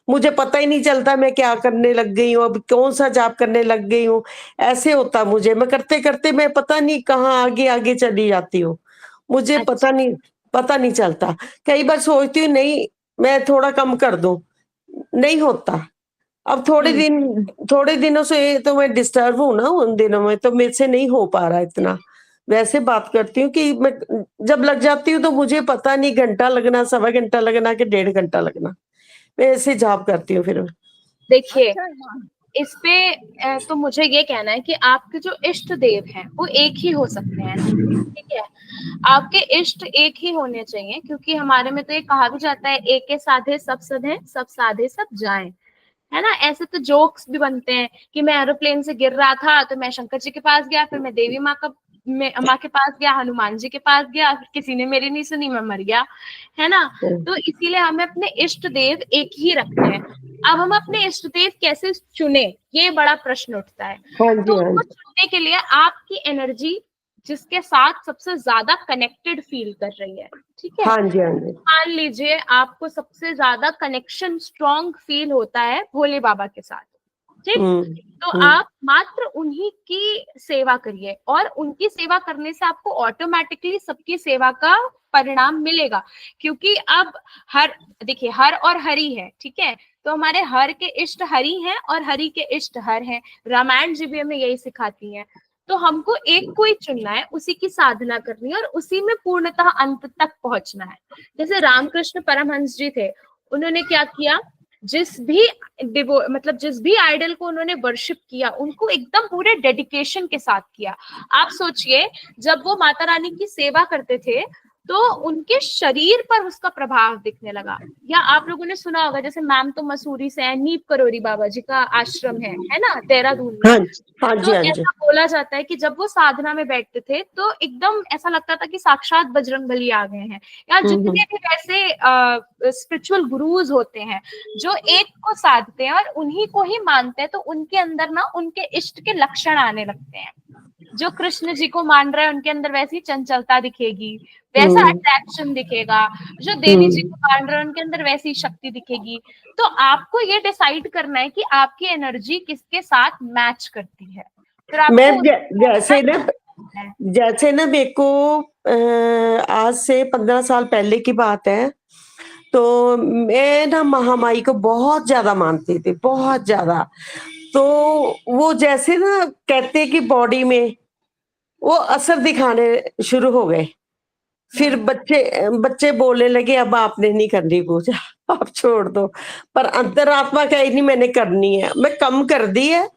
मुझे पता ही नहीं चलता मैं क्या करने लग गई हूँ, अब कौन सा जाप करने लग गई हूँ। ऐसे होता मुझे, मैं करते करते मैं पता नहीं कहाँ आगे आगे चली जाती हूँ, मुझे पता नहीं चलता। कई बार सोचती हूँ नहीं मैं थोड़ा कम कर दूं, नहीं होता। अब थोड़े दिनों से तो मैं डिस्टर्ब हूँ ना, उन दिनों में तो मेरे से नहीं हो पा रहा इतना। वैसे बात करती हूँ कि मैं जब लग जाती हूँ तो मुझे पता नहीं घंटा लगना, 1.25 घंटा लगना कि 1.5 घंटा लगना, मैं ऐसे जाप करती हूँ फिर। देखिए, इस पे तो मुझे ये कहना है कि आपके जो इष्ट देव हैं वो एक ही हो सकते हैं, ठीक है। आपके इष्ट एक ही होने चाहिए, क्योंकि हमारे में तो ये कहा भी जाता है, एक के साधे सब सधे, सब साधे सब जाएं, है ना। ऐसे तो जोक्स भी बनते हैं कि मैं एरोप्लेन से गिर रहा था तो मैं शंकर जी के पास गया, फिर मैं देवी माँ के पास गया, हनुमान जी के पास गया, फिर किसी ने मेरी नहीं सुनी, मैं मर गया, है ना। तो इसीलिए हमें अपने इष्ट देव एक ही रखने हैं। अब हम अपने इष्ट देव कैसे चुने, ये बड़ा प्रश्न उठता है। तो उनको चुनने के लिए आपकी एनर्जी जिसके साथ सबसे ज्यादा कनेक्टेड फील कर रही है, ठीक है। हाँ जी, हाँ जी। मान लीजिए आपको सबसे ज्यादा कनेक्शन स्ट्रॉन्ग फील होता है भोले बाबा के साथ, ठीक। तो आप मात्र उन्हीं की सेवा करिए और उनकी सेवा करने से आपको ऑटोमेटिकली सबकी सेवा का परिणाम मिलेगा, क्योंकि अब देखिए हर और हरि है, ठीक है, तो हमारे हर के इष्ट हरि हैं और हरि के इष्ट हर हैं। रामायण जी भी हमें यही सिखाती है। तो हमको एक को ही चुनना है, उसी की साधना करनी है और उसी में पूर्णतः अंत तक पहुंचना है। जैसे रामकृष्ण परमहंस जी थे, उन्होंने क्या किया, जिस भी आइडल को उन्होंने वर्शिप किया, उनको एकदम पूरे डेडिकेशन के साथ किया। आप सोचिए, जब वो माता रानी की सेवा करते थे तो उनके शरीर पर उसका प्रभाव दिखने लगा। या आप लोगों ने सुना होगा, जैसे मैम तो मसूरी से है, नीप करोरी बाबा जी का आश्रम है ना, देहरादून में। तो ऐसा बोला जाता है कि जब वो साधना में बैठते थे तो एकदम ऐसा लगता था कि साक्षात बजरंगबली आ गए हैं। या जितने भी वैसे स्पिरिचुअल गुरुज होते हैं जो एक को साधते हैं और उन्हीं को ही मानते हैं, तो उनके अंदर ना उनके इष्ट के लक्षण आने लगते हैं। जो कृष्ण जी को मान रहे हैं उनके अंदर वैसी चंचलता दिखेगी, वैसा अट्रैक्शन दिखेगा। जो देवी जी को मान रहे हैं उनके अंदर वैसी शक्ति दिखेगी। तो आपको ये डिसाइड करना है कि आपकी एनर्जी किसके साथ मैच करती है। फिर आपको जैसे ना मेरे को आज से 15 साल पहले की बात है, तो मैं ना महामाई को बहुत ज्यादा मानती थी, बहुत ज्यादा। तो वो जैसे ना कहते कि बॉडी में वो असर दिखाने शुरू हो गए। फिर बच्चे बोलने लगे अब आपने नहीं करनी पूजा, आप छोड़ दो। पर अंतरात्मा कही नहीं मैंने करनी है, मैं कम कर दी है,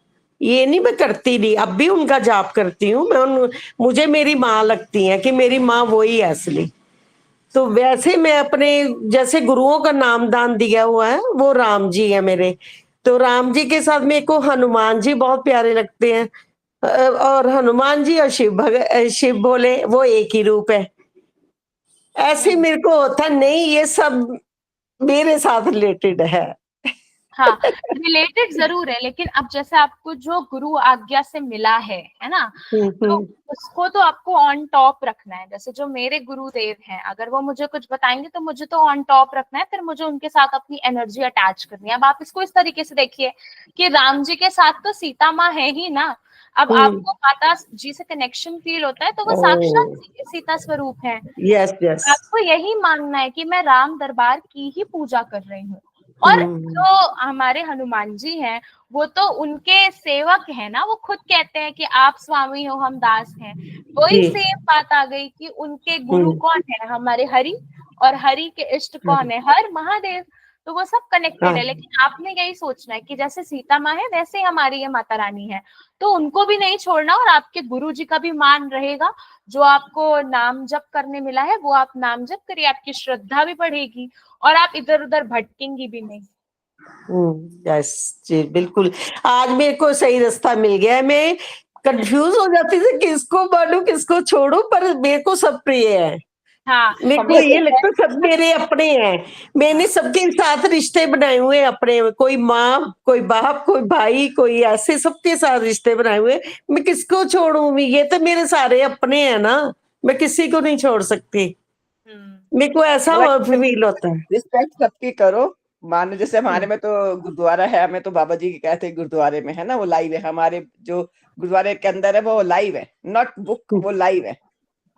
ये नहीं मैं करती नहीं, अब भी उनका जाप करती हूँ। मुझे मेरी माँ लगती है कि मेरी माँ वही है असली। तो वैसे मैं अपने जैसे गुरुओं का नामदान दिया हुआ है, वो राम जी है मेरे। तो राम जी के साथ मेरे को हनुमान जी बहुत प्यारे लगते हैं, और हनुमान जी और शिव भोले वो एक ही रूप है। ऐसे मेरे को होता नहीं, ये सब मेरे साथ रिलेटेड है। हाँ, रिलेटेड जरूर है, लेकिन अब जैसे आपको जो गुरु आज्ञा से मिला है ना, तो उसको तो आपको ऑन टॉप रखना है। जैसे जो मेरे गुरुदेव हैं, अगर वो मुझे कुछ बताएंगे तो मुझे तो ऑन टॉप रखना है, फिर मुझे उनके साथ अपनी एनर्जी अटैच करनी है। अब आप इसको इस तरीके से देखिए कि राम जी के साथ तो सीता माँ है ही ना। अब आपको माता जी से कनेक्शन फील होता है तो वो साक्षात सीता स्वरूप है। आपको यही मानना है कि मैं राम दरबार की ही पूजा कर रही हूँ। और जो हमारे हनुमान जी हैं वो तो उनके सेवक हैं ना, वो खुद कहते हैं कि आप स्वामी हो हम दास हैं। वही सेम बात आ गई कि उनके गुरु कौन है, हमारे हरि, और हरि के इष्ट कौन है, हर महादेव। तो वो सब कनेक्टेड है। लेकिन आपने यही सोचना है कि जैसे सीता माँ है वैसे ही हमारी ये माता रानी है, तो उनको भी नहीं छोड़ना और आपके गुरु जी का भी मान रहेगा। जो आपको नाम जप करने मिला है वो आप नाम जप करिए, आपकी श्रद्धा भी बढ़ेगी और आप इधर उधर भटकेंगी भी नहीं। यस जी, बिल्कुल। आज मेरे को सही रास्ता मिल गया है। मैं कंफ्यूज हो जाती थी किसको मानूं किसको छोड़ूं, पर मेरे को सब प्रिय है। हाँ, मेरे को ये लगता है सब मेरे अपने हैं। मैंने सबके साथ रिश्ते बनाए हुए हैं अपने, कोई माँ, कोई बाप, कोई भाई, कोई ऐसे सबके साथ रिश्ते बनाए हुए। मैं किसको छोड़ूं? ये तो मेरे सारे अपने हैं ना, मैं किसी को नहीं छोड़ सकती। मेरे को ऐसा फील होता है। रिस्पेक्ट सबकी करो। मानो जैसे हमारे में तो गुरुद्वारा है, हमें तो बाबा जी के कहते हैं गुरुद्वारे में है ना, वो लाइव है। हमारे जो गुरुद्वारे के अंदर है वो लाइव है, नॉट बुक, वो लाइव है।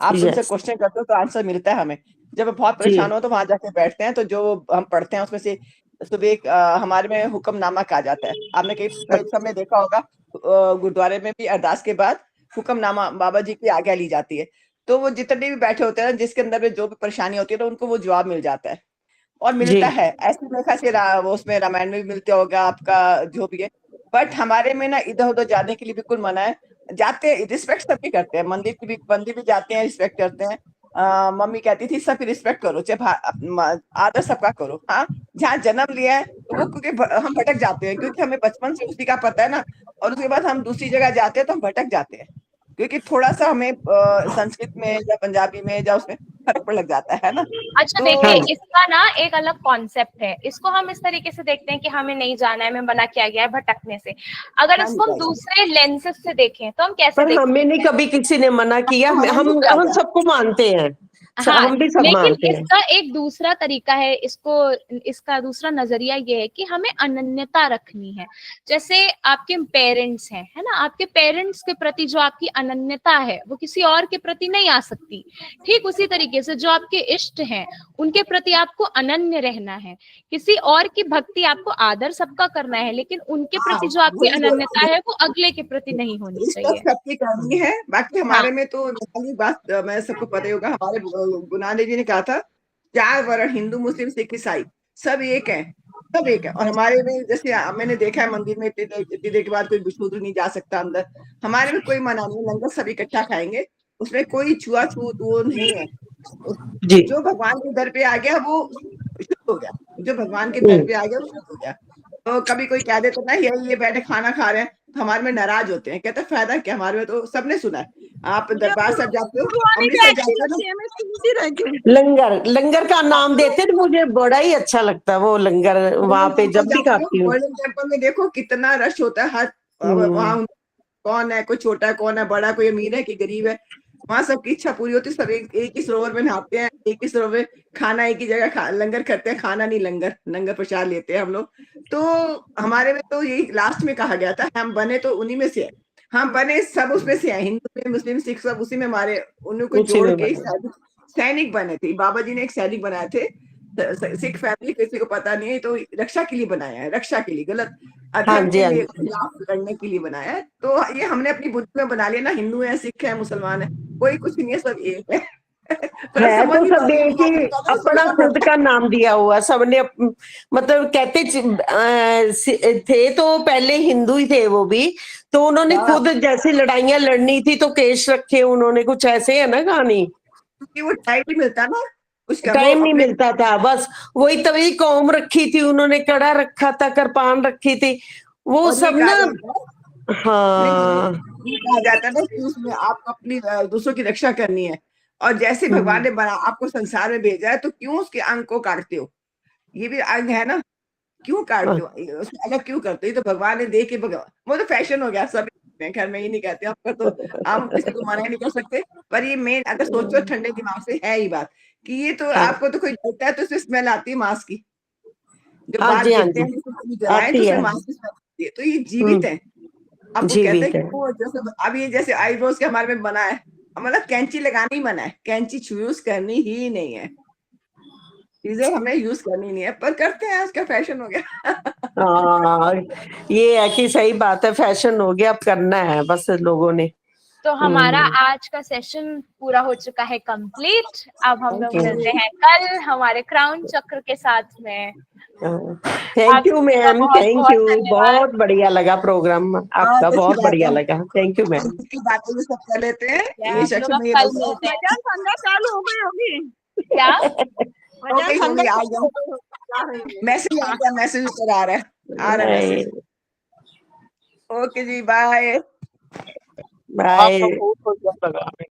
आप उनसे क्वेश्चन करते हो तो आंसर मिलता है हमें। जब बहुत परेशान हो तो वहां जाके बैठते हैं, तो जो हम पढ़ते हैं उसमें से सुबह हमारे में हुक्मनामा कहा जाता है। आपने कई समय देखा होगा गुरुद्वारे में भी अरदास के बाद हुक्मनामा बाबा जी की आज्ञा ली जाती है। तो वो जितने भी बैठे होते हैं, जिसके अंदर में जो भी परेशानी होती है तो उनको वो जवाब मिल जाता है और मिलता है। ऐसे देखा से वो उसमें रामायण में भी मिलते होगा, आपका जो भी है। बट हमारे में ना इधर उधर जाने के लिए बिल्कुल मना है। जाते हैं, रिस्पेक्ट सबकी करते हैं, मंदिर भी जाते हैं, रिस्पेक्ट करते हैं। मम्मी कहती थी सब रिस्पेक्ट करो, चाहे आदर सबका करो। हाँ, जहाँ जन्म लिया है तो वो, क्योंकि हम भटक जाते हैं, क्योंकि हमें बचपन से उसी का पता है ना, और उसके बाद हम दूसरी जगह जाते हैं तो हम भटक जाते हैं, क्योंकि थोड़ा सा हमें संस्कृत में या पंजाबी में या उसमें फर्क लग जाता है ना। अच्छा, तो देखिए इसका ना एक अलग कॉन्सेप्ट है। इसको हम इस तरीके से देखते हैं कि हमें नहीं जाना है, हमें मना किया गया है भटकने से। अगर इसको हम दूसरे लेंसेज से देखें तो हम कैसे पर हमें नहीं कभी किसी ने मना किया, हम सबको मानते हैं, हाँ, हम भी सब लेकिन मानते हैं। इसका एक दूसरा तरीका है, इसका दूसरा नजरिया ये है कि हमें अनन्यता रखनी है। जैसे आपके पेरेंट्स हैं, है ना, आपके पेरेंट्स के प्रति जो आपकी अनन्यता है वो किसी और के प्रति नहीं आ सकती। ठीक उसी तरीके से जो आपके इष्ट हैं उनके प्रति आपको अनन्य रहना है। किसी और की भक्ति आपको आदर सबका करना है, लेकिन उनके हाँ, प्रति जो आपकी वही अनन्यता है वो अगले के प्रति नहीं होनी रिस्पेक्ट चाहिए। सबकी करनी है। बाकी हाँ, हमारे में तो नेपाली बात मैं सबको पता ही होगा, हमारे गुरु देव जी ने कहा था 4 वर्ण, हिंदू मुस्लिम सिख ईसाई सब एक है, सब एक है। और हमारे में जैसे मैंने देखा है मंदिर में इतनी देर के बाद कोई शूद्र नहीं जा सकता अंदर। हमारे में कोई मना नहीं, लंगर सब इकट्ठा खाएंगे, उसमें कोई छुआछूत वो नहीं है। जी। जो भगवान के दर पे आ गया वो शुद्ध हो गया, जो भगवान के दर पे आ गया वो शुद्ध हो गया। तो कभी कोई कह देता ना ये बैठे खाना खा रहे हैं, तो हमारे में नाराज होते हैं, कहते फायदा क्या, हमारे में तो सबने सुना है। आप दरबार साहब जाते हो, अमृतसर जाते हो ना, मैं सुनती रहती हूँ। लंगर का नाम देते तो मुझे बड़ा ही अच्छा लगता है वो लंगर, वहां पे जब भी खाती हूँ। गोल्डन टेम्पल में देखो कितना रश होता है, हर वहाँ कौन है, कोई छोटा है, कौन है बड़ा, कोई अमीर है कि गरीब है, वहां सबकी इच्छा पूरी होती है। सब एक ही सरोवर में नहाते हैं, एक ही सरोवर में खाना, एक ही जगह लंगर करते हैं, खाना नहीं लंगर प्रसाद लेते हैं हम लोग। तो हमारे में तो यही लास्ट में कहा गया था, हम बने तो उन्हीं में से है, हम बने सब उसमें से है, हिंदू में मुस्लिम सिख सब उसी में हमारे, उन्हीं को उसी जोड़ में के बने। सैनिक बने थे। बाबा जी ने एक सैनिक बनाए थे, सिख फैमिली किसी को पता नहीं है, तो रक्षा के लिए बनाया है, रक्षा के लिए, गलत हाँ अधर्म जी, के हाँ लिए जी। खिलाफ लड़ने के लिए बनाया है। तो ये हमने अपनी बुद्धि में बना लिया ना, हिंदू है, सिख है, मुसलमान है, कोई कुछ नहीं है, सब एक है। पर है समझ तो नहीं सब पाते, एक ही, अपना खुद का नाम दिया हुआ सबने मतलब कहते थे तो पहले हिंदू ही थे वो भी, तो उन्होंने हाँ, खुद जैसे लड़ाइयां लड़नी थी तो केस रखे उन्होंने, कुछ ऐसे है ना कहानी। क्योंकि वो टाइम नहीं मिलता ना उसका, वो टाइम नहीं अपने मिलता था बस, वही तभी कौम रखी थी उन्होंने, कड़ा रखा था, कृपान रखी थी, वो और ये सब कहा ना। जाता है, नहीं, हाँ। ये कहा जाता है ना कि उसमें आपको अपनी दूसरों की रक्षा करनी है। और जैसे भगवान ने बना आपको संसार में भेजा है, तो क्यों उसके अंग को काटते हो, ये भी अंग है ना, क्यों काटते हो, उसको अलग क्यों करते हो, ये तो भगवान ने दे के, भगवान वो तो फैशन हो गया सब। खैर मैं ये नहीं कहती आपका, तो हम किसी को मना ही नहीं कर सकते। पर ये मेन अगर सोचो ठंडे दिमाग से है ही बात, कि ये तो हाँ, आपको तो कोई जलता है तो उसमें स्मेल आती है मांस की, जब हाँ बाल जी, हाँ गिरते जी, हैं जिसको कभी जलाएं तो आती उसमें है। मांस की स्मेल आती है, तो ये जीवित है। आपको कहते हैं जीवित कि है। वो जैसे अब ये जैसे आईब्रोज के हमारे में बना है, मतलब कैंची लगानी मना है, कैंची यूज करनी ही नहीं है, चीजें हमें यूज करनी नहीं है, पर करते हैं, उसका फैशन हो गया। हाँ, ये है कि सही बात है, फैशन हो गया, अब करना है बस लोगों ने। तो हमारा आज का सेशन पूरा हो चुका है कंप्लीट। अब हम लोग मिलते हैं कल हमारे क्राउन चक्र के साथ में। थैंक यू आप सभी का मैम, बहुत थैंक बहुत यू, धन्यवाद। बहुत बढ़िया लगा प्रोग्राम बहुत आपका, अच्छी बहुत बात बढ़िया है, लगा, थैंक यू मैम। की बातें ये सब कर लेते हैं, ये हम लोग सेक्शन अब में ये कल बोलते मिलते हैं। भजन संध्या चालू हो गई होगी, क्या? हो भजन गई संध्या आ चालू गया, हो गई होगी, जा रही है। मैसेज आ गया, मैसेज ऊपर आ रहा है मैसेज। ओके जी, बाय। बाय।